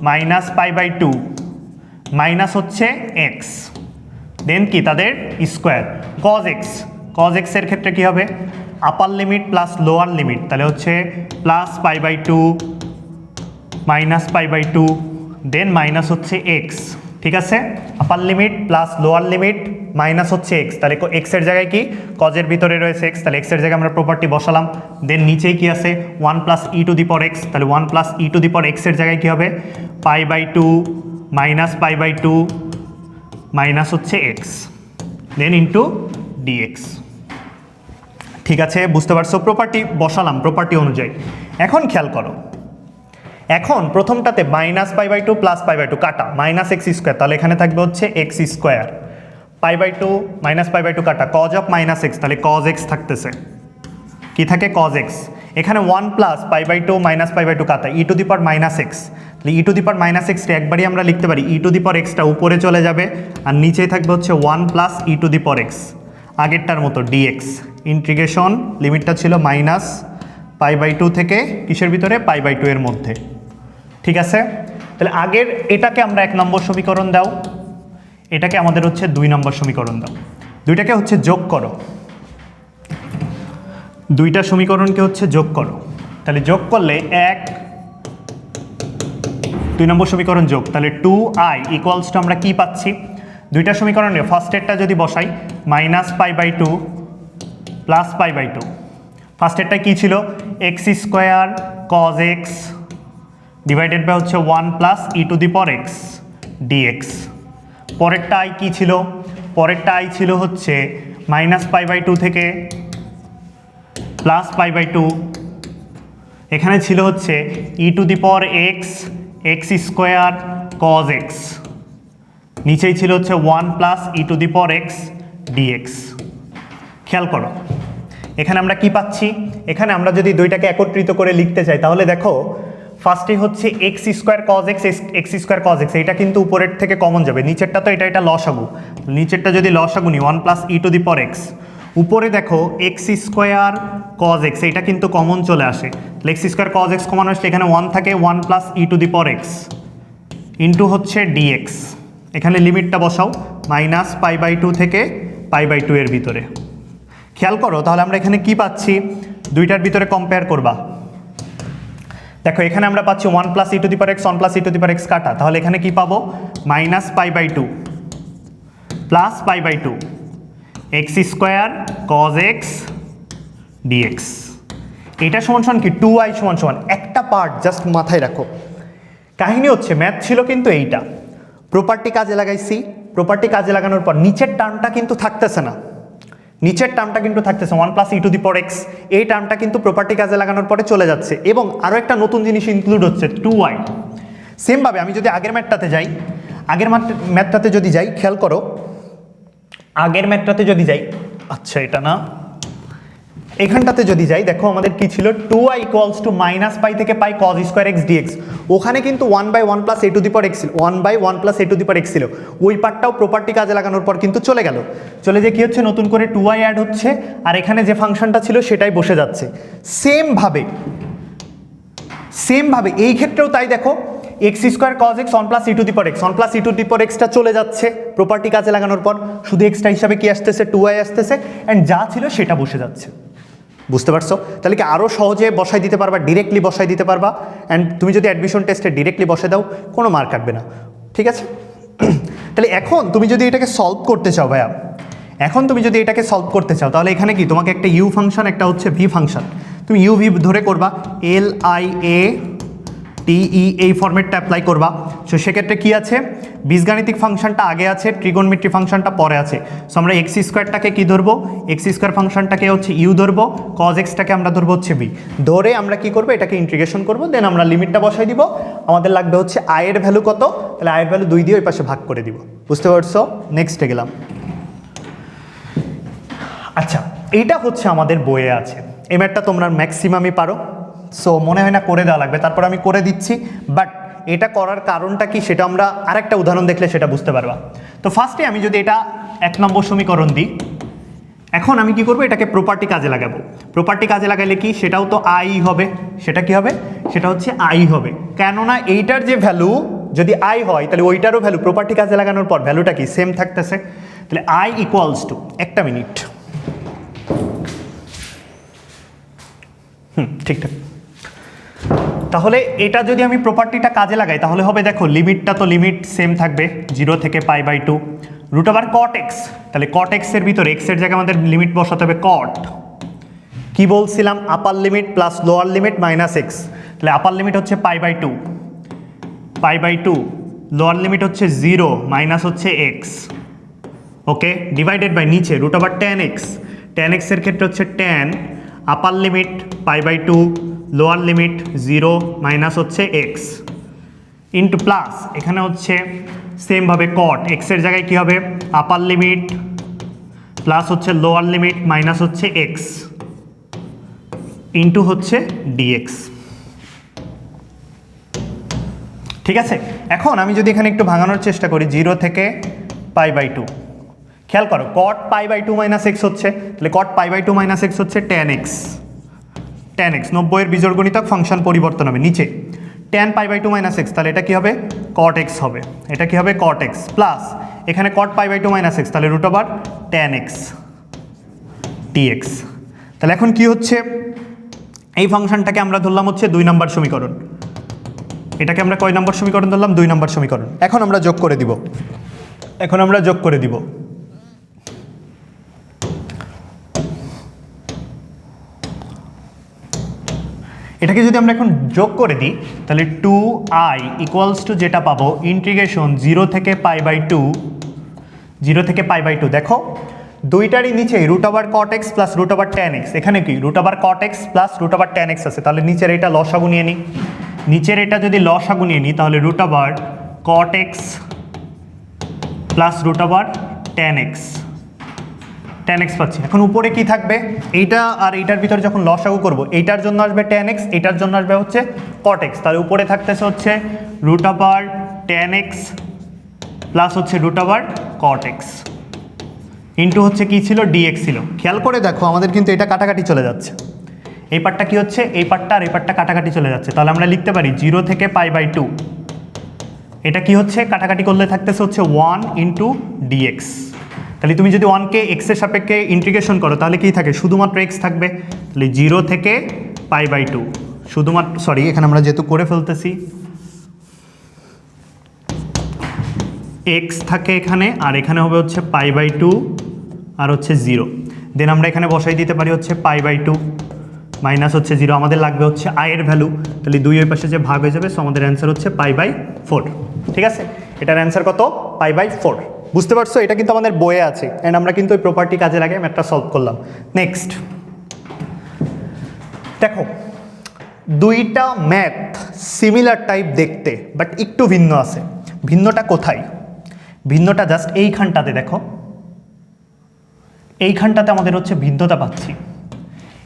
-π/2 মাইনাস হচ্ছে এক্স, দেন কি তাদের স্কোয়ার কজ এক্সের ক্ষেত্রে কি হবে upper limit plus lower limit, তাহলে হচ্ছে +π/2 -π/2 দেন মাইনাস হচ্ছে এক্স। ঠিক আছে, আপার limit plus lower limit minus হচ্ছে এক্স, তাহলে এক্সের জায়গায় কি কজের ভিতরে রয়েছে এক্স, তাহলে এক্সের জায়গায় আমরা প্রপার্টি বসালাম। দেন নিচেই কি আছে 1 plus E to the power X, তাহলে 1 প্লাস ই টু দি পাওয়ার এক্সের জায়গায় কী হবে π/2 মাইনাস π/2 মাইনাস হচ্ছে এক্স, দেন ইন্টু ডিএক্স। ঠিক আছে, বুঝতে পারছো? প্রপার্টি বসালাম প্রপার্টি অনুযায়ী। এখন খেয়াল করো, এখন প্রথমটাতে মাইনাস π/2 প্লাস π/2 কাটা মাইনাস এক্স স্কোয়ার, তাহলে এখানে থাকবে হচ্ছে এক্স স্কোয়ার, π/2 মাইনাস π/2 কাটা কজ অফ মাইনাস এক্স, তাহলে কজ এক্স থাকতেছে, কি থাকে কজ এক্স। এখানে 1 প্লাস π/2 মাইনাস π/2 কাটা E to the power minus x, তাহলে E to the power minus এক্সটা একবারই আমরা লিখতে পারি ই টু দি পাওয়ার এক্সটা উপরে চলে যাবে আর নিচেই থাকবে হচ্ছে 1 plus E to the power x, আগেরটার মতো ডিএক্স। ইন্টিগ্রেশন লিমিটটা ছিল মাইনাস π/2 থেকে কিসের ভিতরে π/2 এর মধ্যে। ঠিক আছে, তাহলে আগের এটাকে আমরা 1 নম্বর সমীকরণ দাও, এটাকে আমাদের হচ্ছে 2 নম্বর সমীকরণ দাও, দুইটাকে হচ্ছে যোগ করো, দুইটা সমীকরণকে হচ্ছে যোগ করো, তাহলে যোগ করলে 1 2 নম্বর সমীকরণ যোগ, তাহলে 2i ইকুয়ালস টু আমরা কি পাচ্ছি দুইটা সমীকরণে ফার্স্টেরটা যদি বসাই মাইনাস π/2 প্লাস π/2, ফার্স্টেরটা কী ছিল x square cos x divided by হচ্ছে 1 plus E to the power x dx. পরেরটা আই কী ছিল, পরেরটা আই ছিল হচ্ছে মাইনাস π/2 থেকে প্লাস π/2, এখানে ছিল হচ্ছে E to the power X X square cos X, নিচেই ছিল হচ্ছে 1 plus E to the power x dx. খেয়াল করো এখানে আমরা কি পাচ্ছি, এখানে আমরা যদি দুইটাকে একত্রিত করে লিখতে চাই তাহলে দেখো ফার্স্টে হচ্ছে x square cos x X square cos x, এইটা কিন্তু উপরের থেকে কমন যাবে, নিচেরটা তো এটা লসাগু, নিচেরটা যদি লসাগু নি 1 plus E to the power x, উপরে দেখো এক্স স্কোয়ার কজ এক্স, এইটা কিন্তু কমন চলে আসে, x square cos x common আসলে এখানে 1 থাকে 1 plus E to the power x into হচ্ছে ডিএক্স। এখানে লিমিটটা বসাও মাইনাস π/2 থেকে π/2 এর ভিতরে। খেয়াল করো তাহলে আমরা এখানে কি পাচ্ছি, দুইটার ভিতরে কম্পেয়ার করবা, দেখো এখানে আমরা পাচ্ছি 1 plus E to the power X 1 plus E to the power X কাটা, তাহলে এখানে কি পাবো minus π/2 plus π/2 X square cos X DX. এটা সমান সমান কি 2i সমান সমান, একটা পার্ট জাস্ট মাথায় রাখো, কাহিনী হচ্ছে ম্যাথ ছিল কিন্তু এইটা, প্রপার্টি কাজে লাগাইছি, প্রপার্টি কাজে লাগানোর পর নিচের টার্মটা কিন্তু থাকতেছে না, নিচের টার্মটা কিন্তু থাকতেছে 1 plus E to the power x, এই টার্মটা কিন্তু প্রপার্টি কাজে লাগানোর পরে চলে যাচ্ছে এবং আরও একটা নতুন জিনিস ইনক্লুড হচ্ছে 2i। সেমভাবে আমি যদি আগের ম্যাথটাতে যাই, আগের ম্যাথটাতে যদি যাই, খেয়াল করো আগের ম্যাথটাতে যদি যাই, আচ্ছা এটা না, এখানটাতে যদি যাই দেখো আমাদের কি ছিল 2i equals two minus pi থেকে পাই কজ স্কোয়ার এক্স ডিএক্স, ওখানে কিন্তু 1/1 plus A to the power x ছিল, 1/1 plus A to the power x ছিল, ওই পার্টটাও প্রপার্টি কাজে লাগানোর পর কিন্তু চলে গেল, চলে যে কি হচ্ছে নতুন করে 2i অ্যাড হচ্ছে আর এখানে যে ফাংশনটা ছিল সেটাই বসে যাচ্ছে। সেমভাবে এই ক্ষেত্রেও তাই, দেখো x square cos x 1 plus E to the power X 1 plus E to the power extra চলে যাচ্ছে প্রপার্টি কাজে লাগানোর পর, শুধু এক্সট্রা হিসাবে কি আসতেছে 2i আসতেছে অ্যান্ড যা ছিল সেটা বসে যাচ্ছে। বুঝতে পারছো? তাহলে কি আরও সহজে বসাই দিতে পারবা, ডিরেক্টলি বসাই দিতে পারবা, অ্যান্ড তুমি যদি অ্যাডমিশন টেস্টে ডিরেক্টলি বসে দাও কোনো মার্ক কাটবে না। ঠিক আছে, তাহলে এখন তুমি যদি এটাকে সলভ করতে চাও ভাইয়া, এখন তুমি যদি এটাকে সলভ করতে চাও তাহলে এখানে কি তোমাকে একটা ইউ ফাংশন একটা হচ্ছে ভি ফাংশন, তুমি ইউ ভি ধরে করবা, LIA TE এই ফরম্যাটটা অ্যাপ্লাই করবা। সো সেক্ষেত্রে কী আছে, বীজগাণিতিক ফাংশনটা আগে আছে, ট্রিগোনমেট্রি ফাংশনটা পরে আছে। সো আমরা এক্স স্কোয়ারটাকে কী ধরবো, এক্স স্কোয়ার ফাংশনটাকে হচ্ছে ইউ ধরবো, কজ এক্সটাকে আমরা ধরবো হচ্ছে বি, ধরে আমরা কি করবো এটাকে ইন্টিগ্রেশন করবো, দেন আমরা লিমিটটা বসাই দিব, আমাদের লাগবে হচ্ছে আয়ের ভ্যালু কত, তাহলে আয়ের ভ্যালু 2 দিয়ে ওই পাশে ভাগ করে দিব। বুঝতে পারছো? নেক্সটে গেলাম। আচ্ছা, এইটা হচ্ছে আমাদের বইয়ে আছে, এই ম্যাথটা তোমরা ম্যাক্সিমামই পারো, সো মনে হয় না করে দেওয়া লাগবে, তারপর আমি করে দিচ্ছি, বাট এটা করার কারণটা কি সেটা আমরা আরেকটা উদাহরণ দেখলে সেটা বুঝতে পারবা। তো ফার্স্টে আমি যদি এটা 1 নম্বর সমীকরণ দিই, এখন আমি কি করব, এটাকে প্রপার্টি কাজে লাগাবো। প্রপার্টি কাজে লাগাইলে কি, সেটাও তো আই হবে, সেটা কি হবে, সেটা হচ্ছে আই হবে, কেননা এইটার যে ভ্যালু যদি আই হয় তাহলে ওইটারও ভ্যালু প্রপার্টি কাজে লাগানোর পর ভ্যালুটা কি সেম থাকতেছে, তাহলে আই ইকুয়ালস টু, একটা মিনিট, ঠিকঠাক, তাহলে এটা যদি আমি প্রপার্টিটা কাজে লাগাই তাহলে হবে দেখো লিমিটটা তো লিমিট সেম থাকবে 0 থেকে π/2 রুট ওভার কট এক্স। তাহলে কট এক্সের ভিতরে এক্সের জায়গায় আমাদের লিমিট বসাতে হবে কট, কি বলছিলাম আপার limit plus lower limit minus x. তাহলে আপার লিমিট হচ্ছে π/2 লোয়ার লিমিট হচ্ছে 0 মাইনাস হচ্ছে এক্স, ওকে, ডিভাইডেড বাই নিচে root over tan x। tan x এর ক্ষেত্রে হচ্ছে tan upper limit π/2 lower limit 0 minus হচ্ছে এক্স ইন্টু প্লাস এখানে হচ্ছে সেমভাবে কট এক্সের জায়গায় কী হবে আপার লিমিট প্লাস হচ্ছে লোয়ার লিমিট মাইনাস হচ্ছে এক্স ইন্টু হচ্ছে ডিএক্স। ঠিক আছে, এখন আমি যদি এখানে একটু ভাঙানোর চেষ্টা করি 0 থেকে π/2, খেয়াল করো কট π/2 মাইনাস এক্স হচ্ছে, তাহলে কট π/2 মাইনাস এক্স হচ্ছে tan x 90 এর বিজোড় গুণিতক ফাংশন পরিবর্তন হবে নিচে tan π/2 মাইনাস এক্স, তাহলে এটা কি হবে cot x হবে, এটা কি হবে cot x প্লাস এখানে cot π/2 মাইনাস এক্স, তাহলে root over tan x dx। তাহলে এখন কি হচ্ছে এই ফাংশনটাকে আমরা ধরলাম হচ্ছে 2 নম্বর সমীকরণ, এটাকে আমরা কয় নম্বর সমীকরণ ধরলাম 2 নম্বর সমীকরণ। এখন আমরা যোগ করে দিব, এটাকে যদি আমরা এখন যোগ করে দিই তাহলে 2i ইকুয়ালস টু যেটা পাবো ইন্টিগ্রেশন 0 থেকে π/2 দেখো দুইটারই নিচে root over cot x plus root over tan x, এখানে কি root over cot x plus root over tan x আছে, তাহলে নিচের এটা লসাগু নিয়ে নিই, নিচের এটা যদি লসাগু নিয়ে নিই তাহলে root over cot x plus root over tan x পাচ্ছি। এখন উপরে কি থাকবে এইটা আর এইটার ভিতরে যখন লসাগু করব এইটার জন্য আসবে tan x, এইটার জন্য আসবে হচ্ছে cot x, তাহলে উপরে থাকতেছে হচ্ছে root over tan x plus হচ্ছে root over cot x into হচ্ছে কি ছিল dx ছিল। খেয়াল করে দেখো আমাদের কিন্তু এটা কাটাকাটি চলে যাচ্ছে, এই পার্টটা কি হচ্ছে এই পার্টটা আর এই পার্টটা কাটাকাটি চলে যাচ্ছে, তাহলে আমরা লিখতে পারি 0 থেকে π/2 এটা কি হচ্ছে কাটাকাটি করলে থাকতেছে হচ্ছে 1 ইন্টু dx। তাহলে তুমি যদি 1কে এক্সের সাপেক্ষে ইন্টিগ্রেশন করো তাহলে কি থাকে শুধুমাত্র এক্স থাকবে, তাহলে 0 থেকে π/2 শুধুমাত্র সরি এখানে আমরা যেহেতু করে ফেলতেছি এক্স থাকে এখানে আর এখানে হবে হচ্ছে π/2 আর হচ্ছে 0, দেন আমরা এখানে বসাই দিতে পারি হচ্ছে π/2 মাইনাস হচ্ছে 0, আমাদের লাগবে হচ্ছে i এর ভ্যালু, তাহলে 2 এর পাশে যে ভাগ হয়ে যাবে, সো আমাদের অ্যান্সার হচ্ছে π/4। ঠিক আছে, এটার অ্যান্সার কত π/4, বুঝতে পারছো এটা কিন্তু আমাদের বইয়ে আছে অ্যান্ড আমরা কিন্তু ওই প্রপার্টি কাজে লাগে ম্যাথটা সলভ করলাম। নেক্সট দেখো দুইটা ম্যাথ সিমিলার টাইপ দেখতে বাট একটু ভিন্ন আছে, ভিন্নটা কোথায়, ভিন্নটা জাস্ট এইখানটাতে দেখো, এইখানটাতে আমাদের হচ্ছে ভিন্নতা পাচ্ছি,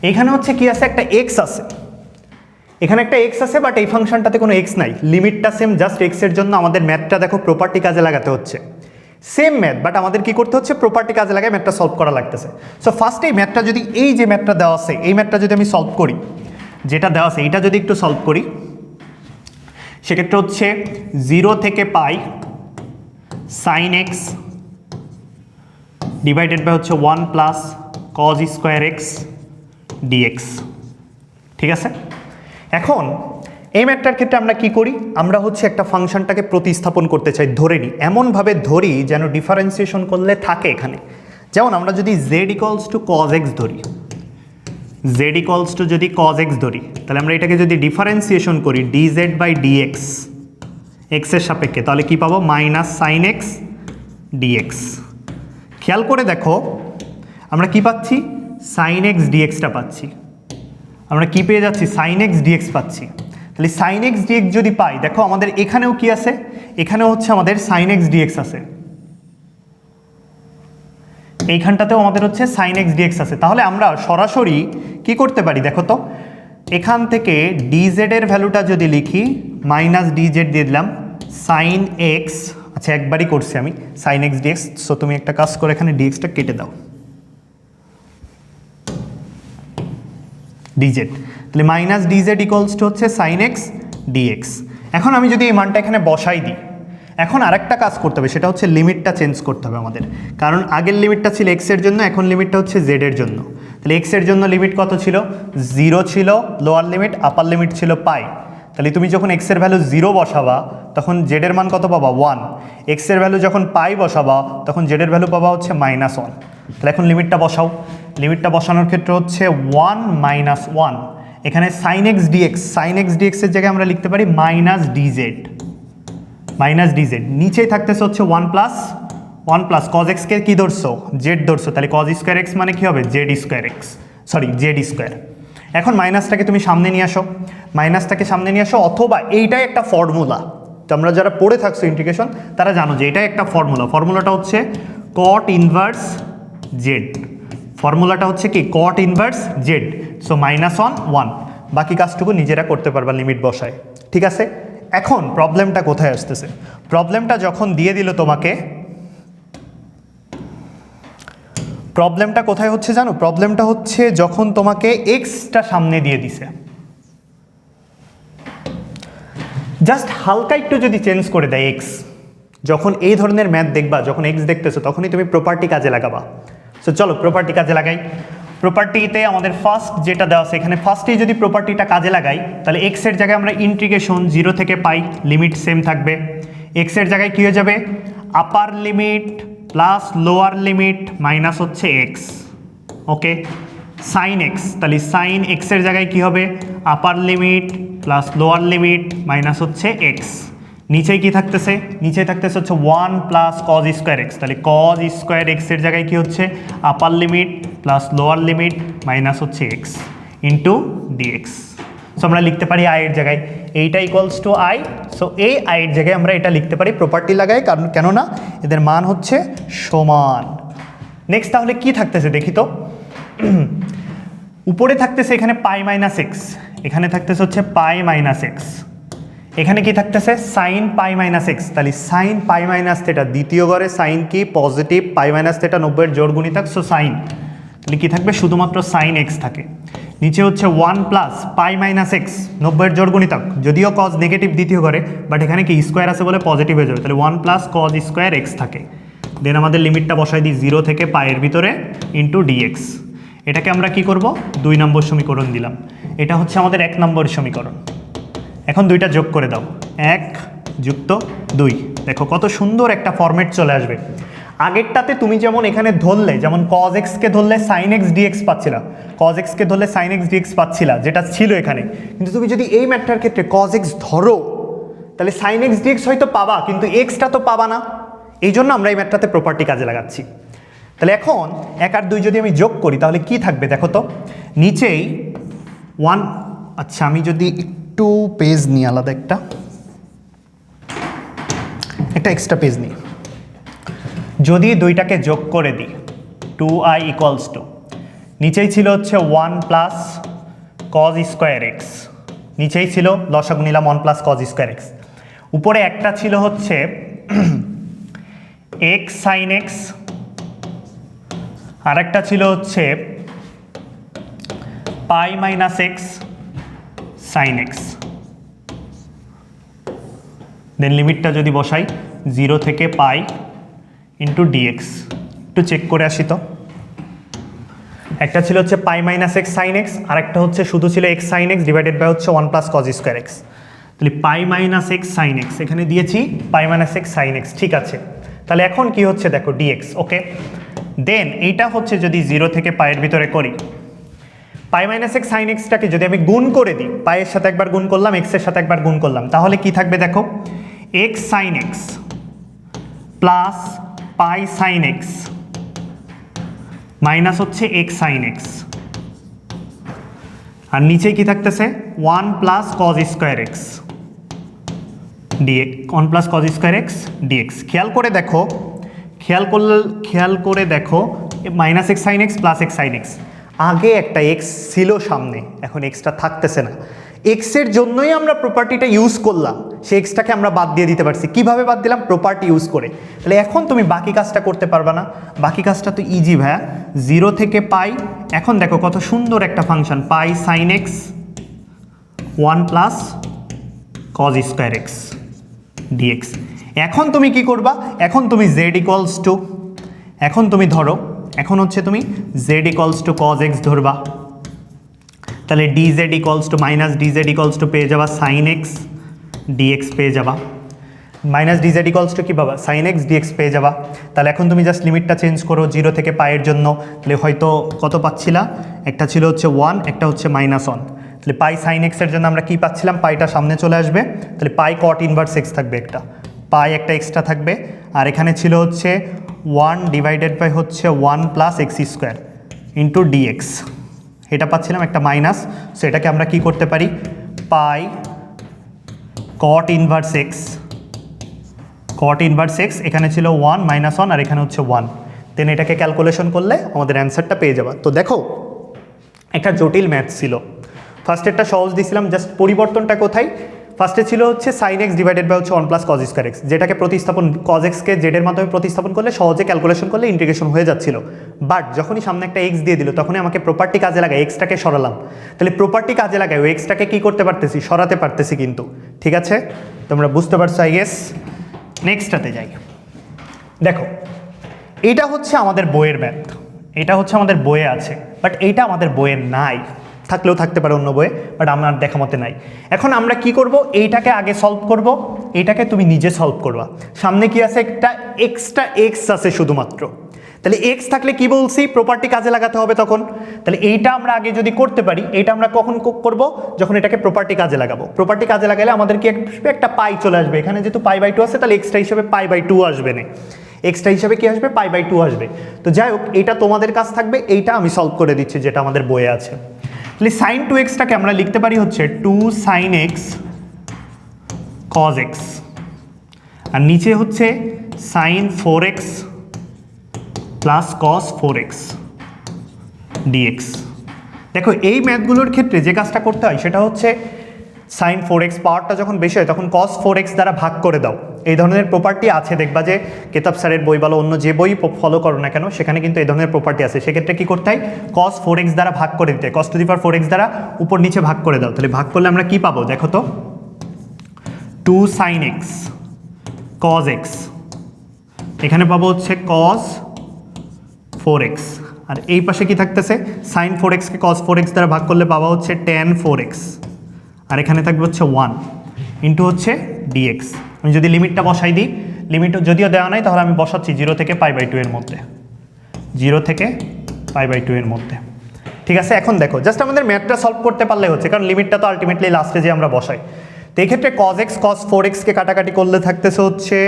এইখানে হচ্ছে কি আছে একটা এক্স আছে, এখানে একটা এক্স আছে বাট এই ফাংশনটাতে কোনো এক্স নাই, লিমিটটা সেম জাস্ট এক্স এর জন্য আমাদের ম্যাথটা দেখো প্রপার্টি কাজে লাগাতে হচ্ছে, সেম ম্যাথ বাট আমাদের কি করতে হচ্ছে প্রপার্টি কাজে লাগায় ম্যাথটা সলভ করা লাগতেছে। সো ফার্স্ট এই ম্যাথটা যদি এই যে ম্যাথটা দেওয়া আছে এই ম্যাথটা যদি আমি সলভ করি, যেটা দেওয়া আছে এইটা যদি একটু সলভ করি সেক্ষেত্রে হচ্ছে 0 থেকে π sin x ডিভাইডেড বাই হচ্ছে 1 plus cos square x dx। ঠিক আছে, এখন এই ম্যাথটার ক্ষেত্রে আমরা কি করি, আমরা হচ্ছে একটা ফাংশনটাকে প্রতিস্থাপন করতে চাই, ধরে নিই এমনভাবে ধরি যেন ডিফারেন্সিয়েশন করলে থাকে এখানে, যেমন আমরা যদি z equals to cos x ধরি, z ইকুয়ালস টু যদি cos x ধরি তাহলে আমরা এটাকে যদি ডিফারেন্সিয়েশন করি dz বাই dx x এর সাপেক্ষে তাহলে কি পাবো মাইনাস sin x dx। খেয়াল করে দেখো আমরা কি পাচ্ছি sin x dxটা পাচ্ছি, আমরা কি পেয়ে যাচ্ছি sin x dx পাচ্ছি, তাহলে sin x dx যদি পাই দেখো আমাদের এখানেও কি আছে, এখানেও হচ্ছে আমাদের sin x dx আছে, এইখানটাতেও আমাদের হচ্ছে sin x dx আছে, তাহলে আমরা সরাসরি কি করতে পারি দেখো তো, এখান থেকে dz এর ভ্যালুটা যদি লিখি মাইনাস dz দিয়ে দিলাম sin x, আচ্ছা একবারই করছি আমি sin x dx, সো তুমি একটা কাজ করে এখানে dxটা কেটে দাও dz, তাহলে মাইনাস dz ইকুয়ালস টু হচ্ছে sin x dx। এখন আমি যদি এই মানটা এখানে বসাই দিই, এখন আরেকটা কাজ করতে হবে সেটা হচ্ছে লিমিটটা চেঞ্জ করতে হবে আমাদের, কারণ আগের লিমিটটা ছিল x এর জন্য, এখন লিমিটটা হচ্ছে z এর জন্য, তাহলে x এর জন্য লিমিট কত ছিল 0 ছিল লোয়ার লিমিট, আপার লিমিট ছিল π, তাহলে তুমি যখন x এর ভ্যালু 0 বসাবা তখন z এর মান কত পাবা 1, x এর ভ্যালু যখন পাই বসাবা তখন z এর ভ্যালু পাবা হচ্ছে -1। তাহলে এখন লিমিটটা বসাও, লিমিটটা বসানোর ক্ষেত্রে হচ্ছে 1 - 1, এখানে sin x dx, sin x dx এর জায়গায় আমরা লিখতে পারি -dz, নিচেই থাকতেছে হচ্ছে 1 প্লাস cos x কে কি ধরছো z ধরছো, তাহলে cos স্কয়ার x মানে কি হবে z square x, sorry z square. এখন মাইনাসটাকে তুমি সামনে নিয়ে আসো, মাইনাসটাকে সামনে নিয়ে আসো, অথবা এইটাই একটা ফর্মুলা, তোমরা যারা পড়ে থাকছো ইন্টিগ্রেশন তারা জানো যে এটাই একটা ফর্মুলা, ফর্মুলাটা হচ্ছে cot ইনভার্স z, ফর্মুলাটা হচ্ছে কি cot ইনভার্স z, সো -1 1, বাকি কাজটুকু নিজেরা করতে পারবা লিমিট বসায়, ঠিক আছে। এখন প্রবলেমটা কোথায় আসতেছে, প্রবলেমটা যখন দিয়ে দিল তোমাকে, প্রবলেমটা কোথায় হচ্ছে জানো, প্রবলেমটা হচ্ছে যখন তোমাকে এক্সটা সামনে দিয়ে দিছে, জাস্ট হালকা একটু যদি চেঞ্জ করে দেয় এক্স, যখন এই ধরনের ম্যাথ দেখবা, যখন এক্স দেখতেছো তখনই তুমি প্রপার্টি কাজে লাগাবা। সো চলো প্রপার্টি কাজে লাগাই। প্রপার্টিতে আমাদের ফার্স্ট যেটা দেওয়া আছে, এখানে ফার্স্টেই যদি প্রপার্টিটা কাজে লাগাই তাহলে এক্স এর জায়গায় আমরা ইন্টিগ্রেশন 0 থেকে পাই, লিমিট সেম থাকবে, এক্স এর জায়গায় কী হয়ে যাবে আপার limit plus lower limit minus হচ্ছে এক্স, ওকে। সাইন এক্স, তাহলে সাইন এক্স এর জায়গায় কী হবে upper limit plus lower limit minus হচ্ছে এক্স, নিচেই কি থাকতেছে, নিচে থাকতেছে হচ্ছে 1 প্লাস কজ স্কোয়ার এক্স, তাহলে কজ স্কোয়ার এক্সের জায়গায় কি হচ্ছে আপার limit plus lower limit minus হচ্ছে এক্স ইন্টু ডিএক্স। সো আমরা লিখতে পারি আই এর জায়গায় এইটা ইকুয়ালস টু আই, সো এই আই এর জায়গায় আমরা এটা লিখতে পারি প্রপার্টি লাগাই, কারণ কেননা এদের মান হচ্ছে সমান। নেক্সট তাহলে কি থাকতেছে দেখি তো, উপরে থাকতেছে এখানে পাই মাইনাস এক্স, এখানে থাকতেছে হচ্ছে পাই মাইনাস এক্স, এখানে কি থাকতেছে সাইন পাই মাইনাস এক্স, তাহলে সাইন পাই মাইনাস থেটা, দ্বিতীয় ঘরে সাইন কি পজিটিভ, পাই মাইনাস থেটা 90-এর জোড় গুণিতক, সো সাইন, তাহলে কি থাকবে শুধুমাত্র সাইন এক্স থাকে। নিচে হচ্ছে 1 প্লাস পাই মাইনাস এক্স 90-এর জোড় গুণিতক, যদিও কজ নেগেটিভ দ্বিতীয় ঘরে, বাট এখানে কি স্কোয়ার আছে বলে পজিটিভ হয়ে যাবে, তাহলে 1 প্লাস কজ স্কোয়ার এক্স থাকে। দেন আমাদের লিমিটটা বসাই দিই 0 থেকে পায়ের ভিতরে ইন্টু ডিএক্স, এটাকে আমরা কি করব 2 নম্বর সমীকরণ দিলাম, এটা হচ্ছে আমাদের 1 নম্বর সমীকরণ। এখন দুইটা যোগ করে দাও, 1 যুক্ত 2, দেখো কত সুন্দর একটা ফরম্যাট চলে আসবে। আগেরটাতে তুমি যেমন এখানে ধরলে, যেমন cos x কে ধরলে sin x dx পাচ্ছিলা, cos x কে ধরলে sin x dx পাচ্ছিলা, যেটা ছিল এখানে, কিন্তু তুমি যদি এই ম্যাথটার ক্ষেত্রে cos x ধরো তাহলে sin x dx হয়তো পাবা, কিন্তু xটা তো পাবা না, এই জন্য আমরা এই ম্যাথটাতে প্রপার্টি কাজে লাগাচ্ছি। তাহলে এখন 1 আর 2 যদি আমি যোগ করি তাহলে কি থাকবে দেখো তো, নিচেই 1, আচ্ছা আমি যদি একটু পেজ নিই, আলাদা একটা এক্সট্রা পেজ নিই, যদি দুইটাকে যোগ করে দিই 2i ইকুয়ালস টু, নিচেই ছিল হচ্ছে 1 প্লাস কজ স্কোয়ার এক্স, নিচেই ছিল লসাগু নিলাম 1 প্লাস কজ স্কোয়ার এক্স, উপরে একটা ছিল হচ্ছে এক্স সাইন এক্স, আর একটা ছিল হচ্ছে pi minus x sine x. Then লিমিটটা যদি বসাই 0 থেকে পাই ইন্টু ডিএক্স, একটু চেক করে আসি তো, একটা ছিল হচ্ছে pi minus x sine x, আর একটা হচ্ছে শুধু ছিল x sine x divided by হচ্ছে 1 প্লাস কজ স্কোয়ার এক্স, তাহলে pi minus x sine x এখানে দিয়েছি pi minus x sine x, ঠিক আছে। তাহলে এখন কি হচ্ছে দেখো ডিএক্স, ওকে। দেন এইটা হচ্ছে যদি 0 থেকে পায়ের ভিতরে করি, পাই মাইনাস এক্স সাইন এক্সটাকে যদি আমি গুণ করে দিই, পায়ের সাথে একবার গুণ করলাম, এক্সের সাথে একবার গুণ করলাম, তাহলে কি থাকবে দেখো x sine x plus pi sine x minus হচ্ছে এক্স সাইন এক্স, আর নিচে কি থাকতেছে 1 plus cos square x dx, 1 plus cos square x dx. খেয়াল করে দেখো minus x sine x plus x sine x, আগে একটা এক্স ছিল সামনে, এখন এক্সটা থাকতেছে না, এক্সের জন্যই আমরা প্রপার্টিটা ইউজ করলাম, সেই এক্সটাকে আমরা বাদ দিয়ে দিতে পারছি। কিভাবে বাদ দিলাম? প্রপার্টি ইউজ করে। তাহলে এখন তুমি বাকি কাজটা করতে পারবা না, বাকি কাজটা তো ইজি ভাইয়া, 0 থেকে পাই, এখন দেখো কত সুন্দর একটা function pi sine X 1 plus cos square x dx. এখন তুমি কি করবা? এখন তুমি জেড ইকুয়ালস টু, এখন তুমি ধরো, এখন হচ্ছে তুমি z equals to cos x ধরবা, তাহলে dz equals to minus dz equals to পেয়ে যাবা সাইন এক্স ডিএক্স পেয়ে যাবা, মাইনাস ডিজেড ইকলস টু কী পাবা সাইন এক্স ডিএক্স পেয়ে যাবা। তাহলে এখন তুমি জাস্ট লিমিটটা চেঞ্জ করো 0 থেকে পায়ের জন্য, তাহলে হয়তো কত পাচ্ছিলা, একটা ছিল হচ্ছে 1, একটা হচ্ছে -1। তাহলে পাই সাইন এক্সের জন্য আমরা কী পাচ্ছিলাম, পাইটা সামনে চলে আসবে, তাহলে পাই কট ইনভার্স এক্স থাকবে, একটা পাই একটা এক্সট্রা থাকবে, আর এখানে ছিল হচ্ছে 1 ডিভাইডেড বাই হচ্ছে 1 plus x square into dx, এটা পাচ্ছিলাম একটা মাইনাস। সো এটাকে আমরা কি করতে পারি, pi cot inverse X, cot inverse X এখানে ছিল 1 -1 আর এখানে হচ্ছে 1, দেন এটাকে ক্যালকুলেশন করলে আমাদের অ্যান্সারটা পেয়ে যাবা। তো দেখো একটা জটিল ম্যাথ ছিল, ফার্স্টেরটা সহজ দিয়েছিলাম, জাস্ট পরিবর্তনটা কোথায়, ফার্স্টে ছিল হচ্ছে সাইন এক্স ডিভাইডেড বাই হচ্ছে 1 প্লাস কজ স্কোয়ার এক্স, যেটাকে প্রতিস্থাপন কজ এক্সকে জেডের মাধ্যমে প্রতিস্থাপন করলে সহজে ক্যালকুলেশন করলে ইন্টিগ্রেশন হয়ে যাচ্ছিল। বাট যখনই সামনে একটা এক্স দিয়ে দিল তখনই আমাকে প্রপার্টি কাজে লাগায় এক্সটাকে সরালাম, তাহলে প্রপার্টি কাজে লাগায় ওই এক্সটাকে কী করতে পারতেছি, সরাতে পারতেছি কিন্তু। ঠিক আছে, তোমরা বুঝতে পারছো আই গেস। নেক্সটটাতে যাই, দেখো এটা হচ্ছে আমাদের বইয়ের ম্যাথ, এটা হচ্ছে আমাদের বইয়ে আছে, বাট এইটা আমাদের বইয়ে নাই, থাকলেও থাকতে পারে অন্য বইয়ে, বাট আমার দেখা মতে নাই। এখন আমরা কি করব, এইটাকে আগে সলভ করব, এইটাকে তুমি নিজে সলভ করবা। সামনে কি আছে, একটা এক্সট্রা এক্স আছে শুধুমাত্র, তাহলে এক্স থাকলে কি বলছি, প্রপার্টি কাজে লাগাতে হবে তখন। তাহলে এইটা আমরা আগে যদি করতে পারি, এইটা আমরা কখন করব, যখন এটাকে প্রপার্টি কাজে লাগাবো। প্রপার্টি কাজে লাগালে আমাদের কি একটা পাই চলে আসবে, এখানে যেহেতু π/2 আছে তাহলে এক্সট্রা হিসেবে π/2 আসবে না, এক্সট্রা হিসেবে কি আসবে, π/2 আসবে। তো যাই হোক, এটা তোমাদের কাজ থাকবে, এইটা আমি সলভ করে দিচ্ছি যেটা আমাদের বইয়ে আছে। তাহলে সাইন 2x-টাকে আমরা লিখতে পারি হচ্ছে 2 sin x cos x, আর নিচে হচ্ছে sin 4x plus cos 4x dx। দেখো এই ম্যাথগুলোর ক্ষেত্রে যে কাজটা করতে হয় সেটা হচ্ছে sin 4x পাওয়ারটা যখন বেশি হয় তখন cos 4x দ্বারা ভাগ করে দাও। এই ধরনের প্রপার্টি আছে, দেখবা যে কেতাব স্যারের বই বলো অন্য যে বই ফলো করো না কেন সেখানে কিন্তু এই ধরনের প্রপার্টি আছে। সেক্ষেত্রে কি করতে হয়, cos 4x দ্বারা ভাগ করে দিতে হয়, cos to the power 4x দ্বারা উপর নিচে ভাগ করে দাও। তাহলে ভাগ করলে আমরা কি পাবো, দেখো তো 2 sin x cos x, এখানে পাবো হচ্ছে cos 4x, আর এই পাশে কি থাকতেছে sin 4x-কে cos 4x দ্বারা ভাগ করলে পাওয়া হচ্ছে tan 4x, আর এখানে থাকবে হচ্ছে 1 ইন্টু হচ্ছে dx। আমি যদি লিমিটটা বসাই দিই, লিমিট যদিও দেওয়া নাই তাহলে আমি বসাচ্ছি 0 থেকে π/2 এর মধ্যে, 0 থেকে π/2 এর মধ্যে। ঠিক আছে, এখন দেখো জাস্ট আমাদের ম্যাথটা সলভ করতে পারলে হচ্ছে, কারণ লিমিটটা তো আলটিমেটলি লাস্টে যে আমরা বসাই। তো এই ক্ষেত্রে cos x cos 4x-কে কাটাকাটি করলে থাকতেছে হচ্ছে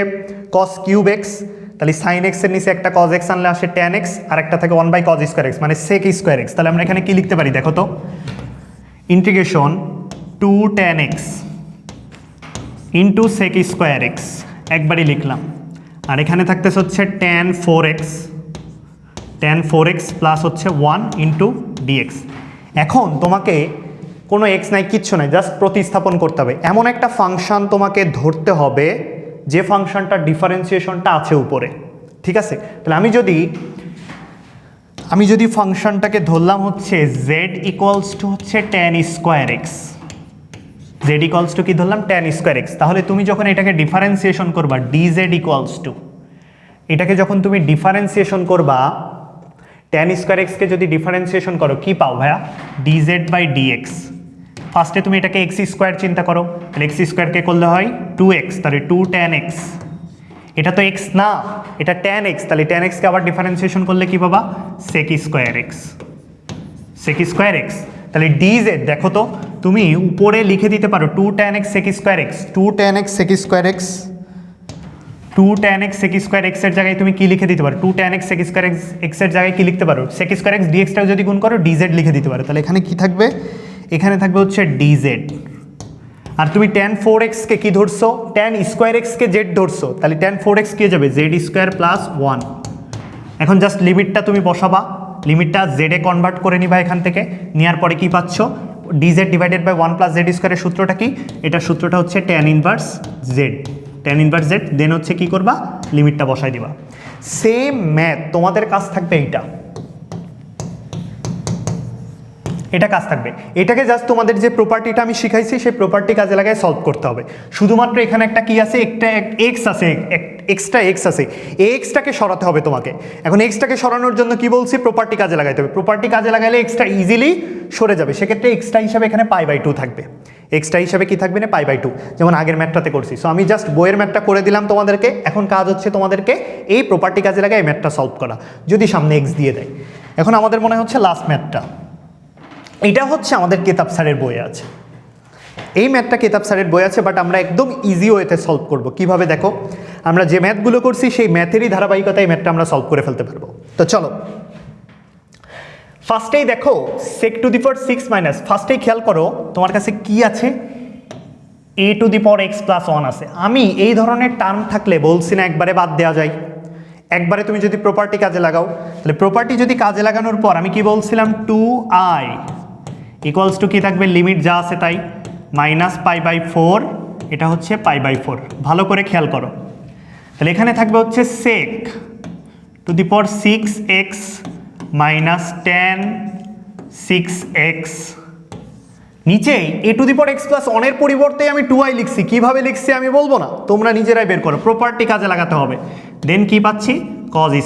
cos কিউব x, তাহলে sin x এর নিচে একটা cos x আনলে আসে tan x, আর একটা থাকে 1/cos স্কোয়ার x মানে sec স্কোয়ার x। তাহলে আমরা এখানে কি লিখতে পারি, দেখো তো integration 2 tan x into sec square x, একবারই লিখলাম, আর এখানে থাকতেছে হচ্ছে tan 4x প্লাস হচ্ছে 1 ইন্টু dx। এখন তোমাকে কোনো x নাই, কিচ্ছু নাই, জাস্ট প্রতিস্থাপন করতে হবে। এমন একটা ফাংশন তোমাকে ধরতে হবে যে ফাংশনটার ডিফারেন্সিয়েশনটা আছে উপরে। ঠিক আছে, তাহলে আমি যদি ফাংশনটাকে ধরলাম হচ্ছে z ইকুয়ালস টু হচ্ছে tan square x, z equals to কি ধরলাম, tan স্কোয়ার x, তাহলে তুমি যখন এটাকে ডিফারেন্সিয়েশন করবা dz ইকুয়ালস টু, এটাকে যখন তুমি ডিফারেন্সিয়েশন করবা tan স্কোয়ার x-কে যদি ডিফারেন্সিয়েশন করো কি পাও ভাইয়া, dz বাই dx। ফার্স্টে তুমি এটাকে x স্কোয়ার চিন্তা করো, তাহলে x স্কোয়ারকে করলে হয় 2x, তাহলে 2 tan x, এটা তো x না, এটা tan x, তাহলে tan x-কে আবার ডিফারেন্সিয়েশন করলে কি পাবা, sec square x, sec square x। তাহলে dz দেখো তো তুমি উপরে লিখে দিতে পারো 2 tan x sec square x, 2 tan x sec square x, 2 tan x sec square x এর জায়গায় তুমি কি লিখে দিতে পারো, 2 tan x sec square x এর জায়গায় কি লিখতে পারো, sec স্কোয়ার x dx-টাও যদি গুণ করো dz লিখে দিতে পারো। তাহলে এখানে কি থাকবে, এখানে থাকবে হচ্ছে dz, আর তুমি tan 4x-কে কি ধরছো, tan স্কোয়ার x-কে z ধরছো, তাহলে tan 4x কি হয়ে যাবে z স্কোয়ার প্লাস 1। এখন জাস্ট লিমিটটা তুমি বসাবা, লিমিটটা z-এ কনভার্ট করে নিবা এখান থেকে, নেওয়ার পরে কি পাচ্ছ, dz divided by 1 plus z স্কোয়ারের সূত্রটা কি, এটার সূত্রটা হচ্ছে tan inverse z, tan inverse z, then হচ্ছে কি করবা, লিমিটটা বসাই দিবা। সেম ম্যাথ তোমাদের কাজ থাকবে এটা কাজ থাকবে, এটাকে জাস্ট তোমাদের যে প্রপার্টিটা আমি শিখাইছি সেই প্রপার্টি কাজে লাগায় সলভ করতে হবে। শুধুমাত্র এখানে একটা কি আছে, একটা এক্স আছে, এক্সট্রা এক্স আছে, এই এক্সটাকে সরাতে হবে তোমাকে। এখন এক্সটাকে সরানোর জন্য কি বলছি, প্রপার্টি কাজে লাগাইতে হবে। প্রপার্টি কাজে লাগাইলে এক্সট্রা ইজিলি সরে যাবে, সেক্ষেত্রে এক্সট্রা হিসাবে এখানে π/2 থাকবে। এক্সট্রা হিসাবে কি থাকবে না, π/2, যেমন আগের ম্যাথটাতে করছি। সো আমি জাস্ট বইয়ের ম্যাথটা করে দিলাম তোমাদেরকে। এখন কাজ হচ্ছে তোমাদেরকে এই প্রপার্টি কাজে লাগায় এই ম্যাথটা সলভ করা, যদি সামনে এক্স দিয়ে দেয়। এখন আমাদের মনে হচ্ছে লাস্ট ম্যাথটা, এটা হচ্ছে আমাদের কেতাব স্যারের বইয়ে আছে। এই ম্যাথটা কেতাব স্যারের বই আছে, বাট আমরা একদম ইজি ওয়েতে সলভ করব। কিভাবে দেখো, আমরা যে ম্যাথগুলো করছি সেই ম্যাথেরই ধারাবাহিকতায় ম্যাথটা আমরা সলভ করে ফেলতে পারবো। তো চলো ফার্স্টেই দেখো sec⁶ ফার্স্টেই খেয়াল করো তোমার কাছে কি আছে, a⁴x+1 আছে। আমি এই ধরনের টার্ম থাকলে বলছি না একবারে বাদ দেওয়া যায়। একবারে তুমি যদি প্রপার্টি কাজে লাগাও, তাহলে প্রপার্টি যদি কাজে লাগানোর পর আমি কি বলছিলাম, 2i = কি থাকবে, লিমিট যা আছে তাই, -π/4, এটা হচ্ছে π/4। ভালো করে খেয়াল করো, তাহলে এখানে থাকবে হচ্ছে sec⁶x - tan 6x, নিচেই a⁴x+1 এর পরিবর্তে আমি 2i লিখছি। কিভাবে লিখছি আমি বলবো না, তোমরা নিজেরাই বের করো, প্রপার্টি কাজে লাগাতে হবে। দেন কি পাচ্ছি, cos²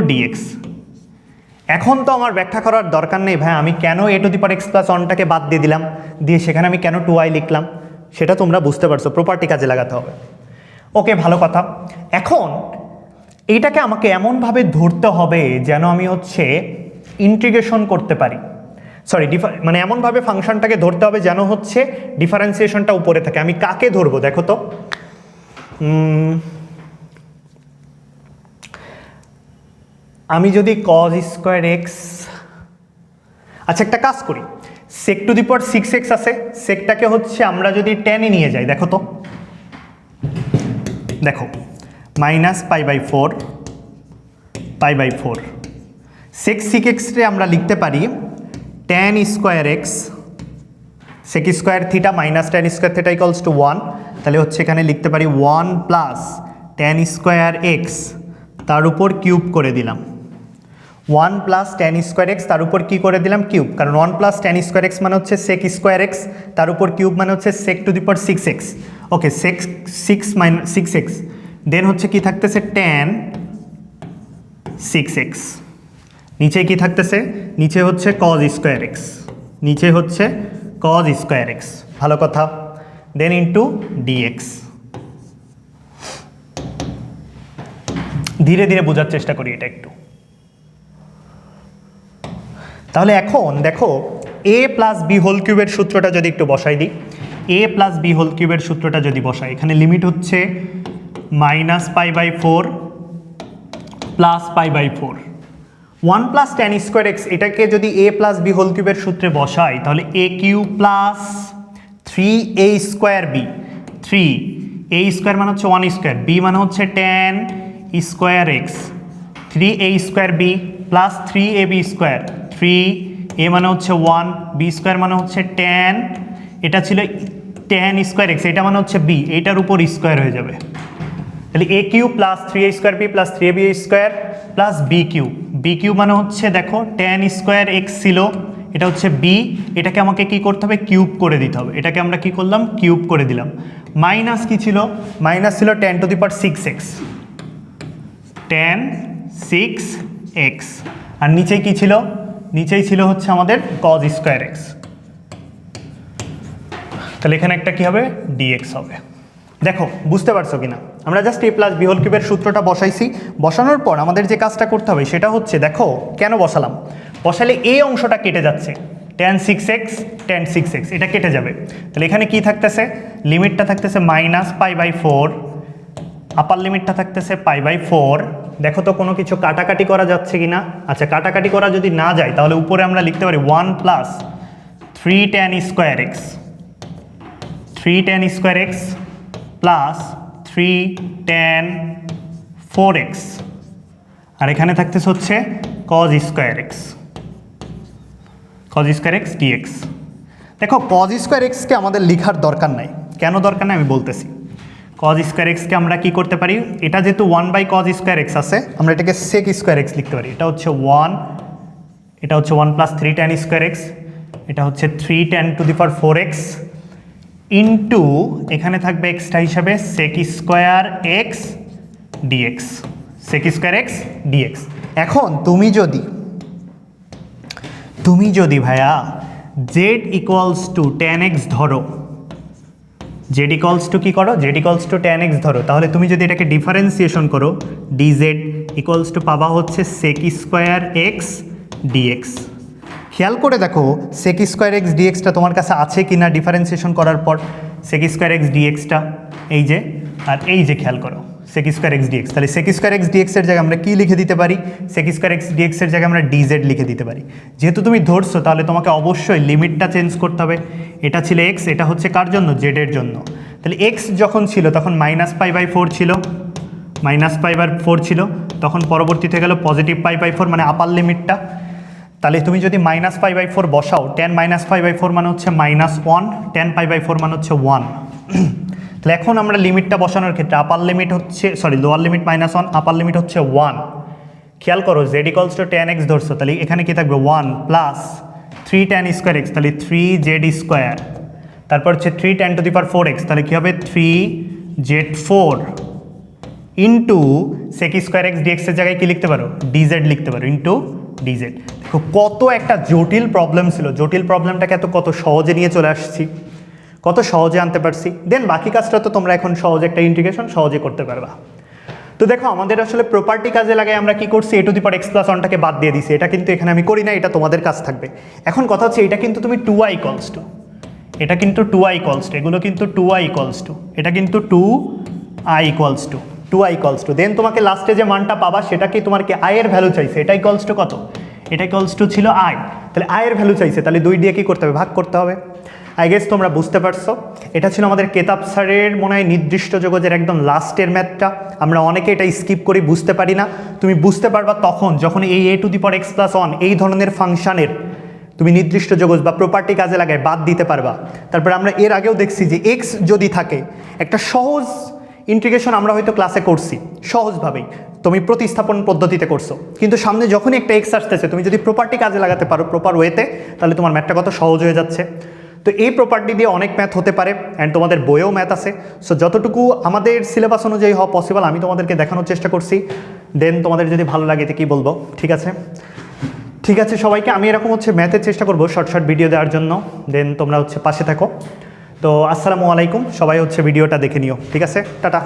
* dx। এখন তো আমার ব্যাখ্যা করার দরকার নেই ভাই, আমি কেন a⁴x+1টাকে বাদ দিয়ে দিলাম, দিয়ে সেখানে আমি কেন 2i লিখলাম, সেটা তোমরা বুঝতে পারছো, প্রপার্টি কাজে লাগাতে হবে। ওকে, ভালো কথা। এখন এইটাকে আমাকে এমনভাবে ধরতে হবে যেন আমি হচ্ছে ইন্টিগ্রেশন করতে পারি, সরি মানে এমনভাবে ফাংশনটাকে ধরতে হবে যেন হচ্ছে ডিফারেন্সিয়েশনটা উপরে থাকে। আমি কাকে ধরবো দেখো তো, আমি যদি cos²x, আচ্ছা একটা কাজ করি, sec⁶x আছে, সেকটাকে হচ্ছে আমরা যদি টেনে নিয়ে যাই, দেখো তো, দেখো -π/4 sec⁶x রে আমরা লিখতে পারি tan² sec² θ - tan² θ = 1, তাহলে হচ্ছে এখানে লিখতে পারি 1 + tan²x তার উপর কিউব করে দিলাম, 1 + tan²x তার উপর কি করে দিলাম, কিউব, কারণ 1 + tan²x মানে হচ্ছে sec²x তার উপর কিউব মানে হচ্ছে sec⁶x। ওকে, sec⁶ দেন হচ্ছে কি থাকতেছে, tan 6x, নিচে কি থাকতেছে, নিচে হচ্ছে cos²x, নিচে হচ্ছে cos²x, ভালো কথা। দেন dx। ধীরে ধীরে বোঝার চেষ্টা করি এটা একটু। তাহলে এখন দেখো a+b³ এর সূত্রটা যদি একটু বসাই দিই, a+b³ এর সূত্রটা যদি বসাই, এখানে লিমিট হচ্ছে -π/4 + π/4, 1 + tan²x, এটাকে যদি a+b³ এর সূত্রে বসাই তাহলে a³ + 3a²b, 3a² মানে হচ্ছে 1², b মানে হচ্ছে tan²x, 3a²b + 3ab², 3a মানে হচ্ছে 1, b² মানে হচ্ছে tan, এটা ছিল tan²x, এটা মানে হচ্ছে b, এইটার উপর স্কোয়ার হয়ে যাবে, তাহলে a³ + 3a²b + 3ab² + b³ মানে হচ্ছে দেখো tan²x ছিল, এটা হচ্ছে b, এটাকে আমাকে কি করতে হবে, কিউব করে দিতে হবে, এটাকে আমরা কি করলাম, কিউব করে দিলাম। মাইনাস কি ছিল, মাইনাস ছিল tan⁶x, tan 6x, আর নিচে কি ছিল, নিচেই ছিল হচ্ছে আমাদের cos²x, তাহলে এখানে একটা কি হবে, dx হবে। দেখো বুঝতে পারছো কিনা, আমরা জাস্ট a+b³ এর সূত্রটা বসাইছি, বসানোর পর আমাদের যে কাজটা করতে হবে সেটা হচ্ছে, দেখো কেন বসালাম, বসালে এই অংশটা কেটে যাচ্ছে, tan 6x এটা কেটে যাবে, তাহলে এখানে কি থাকতেছে, লিমিটটা থাকতেছে -π/4, আপার লিমিটটা থাকতেছে π/4। দেখো তো কোনো কিছু কাটাকাটি করা যাচ্ছে কিনা, আচ্ছা কাটাকাটি করা যদি না যায় তাহলে উপরে আমরা লিখতে পারি 1 + 3tan²x, 3tan² + 3tan4x, আর এখানে থাকতেছে হচ্ছে cos²x dx। দেখো cos²x কে আমাদের লেখার দরকার নাই, কেন দরকার নাই আমি বলতেছি। cos²x কে আমরা কি করতে পারি, এটা যেহেতু 1/cos²x আছে, আমরা এটাকে sec² লিখতে পারি, এটা হচ্ছে 1, এটা হচ্ছে 1 + 3tan²x, এটা হচ্ছে 3tan⁴x, ইন্টু এখানে থাকবে এক্সটা হিসাবে sec square x dx, sec square x dx. এখন তুমি যদি ভাইয়া z equals to tan x ধরো, জেড ইকুয়ালস টু কী করো, z equals to tan x ধরো, তাহলে তুমি যদি এটাকে ডিফারেন্সিয়েশন করো ডিজেড ইকুয়ালস টু পাবা হচ্ছে সেক স্কোয়ার এক্স ডিএক্স। খেয়াল করে দেখো সেক স্কোয়ার এক্স ডিএক্সটা তোমার কাছে আছে কি না ডিফারেন্সিয়েশন করার পর, সেক স্কোয়ার এক্স ডিএক্সটা এই যে, আর এই যে খেয়াল করো সেক স্কোয়ার এক্স ডিএক্স, তাহলে সেক স্কোয়ার এক্স ডিএক্সের জায়গায় আমরা কী লিখে দিতে পারি, সেক স্কোয়ার এক্স ডিএক্সের জায়গায় আমরা ডিজেড লিখে দিতে পারি। যেহেতু তুমি ধরছো তাহলে তোমাকে অবশ্যই লিমিটটা চেঞ্জ করতে হবে। এটা ছিল এক্স, এটা হচ্ছে কার জন্য, জেডের জন্য। তাহলে এক্স যখন ছিল তখন -π/4 ছিল, -π/4 ছিল, তখন পরবর্তীতে গেল +π/4 মানে আপার লিমিটটা। তাহলে তুমি যদি -π/4 বসাও, tan -π/4 মানে হচ্ছে -1, tan π/4 মানে হচ্ছে 1। তাহলে এখন আমরা লিমিটটা বসানোর ক্ষেত্রে আপার লিমিট হচ্ছে, লোয়ার লিমিট -1, আপার লিমিট হচ্ছে 1। খেয়াল করো z equals two tan x ধরছো, তাহলে এখানে কি থাকবে 1 প্লাস 3 tan স্কোয়ার এক্স, তাহলে 3z স্কোয়ার, তারপর হচ্ছে 3 tan two the power 4x, তাহলে কী হবে 3z4 into sec square X ডিএক্সের জায়গায় কী লিখতে পারো, ডিজেড লিখতে পারো, ইন্টু ডিজেড। দেখো কত একটা জটিল প্রবলেম ছিল, জটিল প্রবলেমটাকে কত সহজে নিয়ে চলে আসছি, কত সহজে আনতে পারছি। দেন বাকি কাজটা তো তোমরা এখন সহজে একটা ইন্টিগ্রেশন সহজে করতে পারবা। তো দেখো আমাদের আসলে প্রপার্টি কাজে লাগাই আমরা কি করছি, a to the power x plus 1টাকে বাদ দিয়ে দিছি, এটা কিন্তু এখানে আমি করি না, এটা তোমাদের কাজ থাকবে। এখন কথা হচ্ছে এটা কিন্তু তুমি 2i ইকুয়ালস টু, এটা কিন্তু 2i ইকুয়ালস টু, এগুলো কিন্তু 2i ইকুয়ালস টু, এটা কিন্তু 2i equals to, 2i equals to. Then তোমাকে লাস্টে যে মানটা পাবা সেটা কি তোমার কি i এর ভ্যালু চাইছে, এটা ইকুয়ালস টু কত, এটা ইকুয়ালস টু ছিল i, তাহলে i এর ভ্যালু চাইছে, তাহলে 2 দিয়ে কি করতে হবে, ভাগ করতে হবে। আই গেস তোমরা বুঝতে পারছো। এটা ছিল আমাদের কেতাব স্যারের মনে হয় নির্দিষ্ট যোগজের একদম লাস্টের ম্যাথটা। আমরা অনেকে এটা স্কিপ করি, বুঝতে পারি না। তুমি বুঝতে পারবা তখন যখন এই a to the power x plus 1 এই ধরনের ফাংশনের তুমি নির্দিষ্ট যোগজ বা প্রপার্টি কাজে লাগায় বাদ দিতে পারবা। তারপরে আমরা এর আগেও দেখছি যে x যদি থাকে, একটা সহজ ইন্টিগ্রেশন আমরা হয়তো ক্লাসে করছি সহজভাবেই, তুমি প্রতিস্থাপন পদ্ধতিতে করছো, কিন্তু সামনে যখনই একটা x আসতেছে তুমি যদি প্রপার্টি কাজে লাগাতে পারো প্রপার ওয়েতে, তাহলে তোমার ম্যাথটা কত সহজ হয়ে যাচ্ছে। তো এই প্রপার্টি দিয়ে অনেক ম্যাথ হতে পারে, অ্যান্ড তোমাদের বইয়েও ম্যাথ আছে। সো যতটুকু আমাদের সিলেবাস অনুযায়ী হওয়া পসিবল আমি তোমাদেরকে দেখানোর চেষ্টা করছি। দেন তোমাদের যদি ভালো লাগে তো কী বলবো, ঠিক আছে ঠিক আছে সবাইকে আমি এরকম হচ্ছে ম্যাথের চেষ্টা করবো শর্ট শর্ট ভিডিও দেওয়ার জন্য। দেন তোমরা হচ্ছে পাশে থাকো। তো আসসালামু আলাইকুম, সবাই হচ্ছে ভিডিওটা দেখে নিও, ঠিক আছে, টাটা।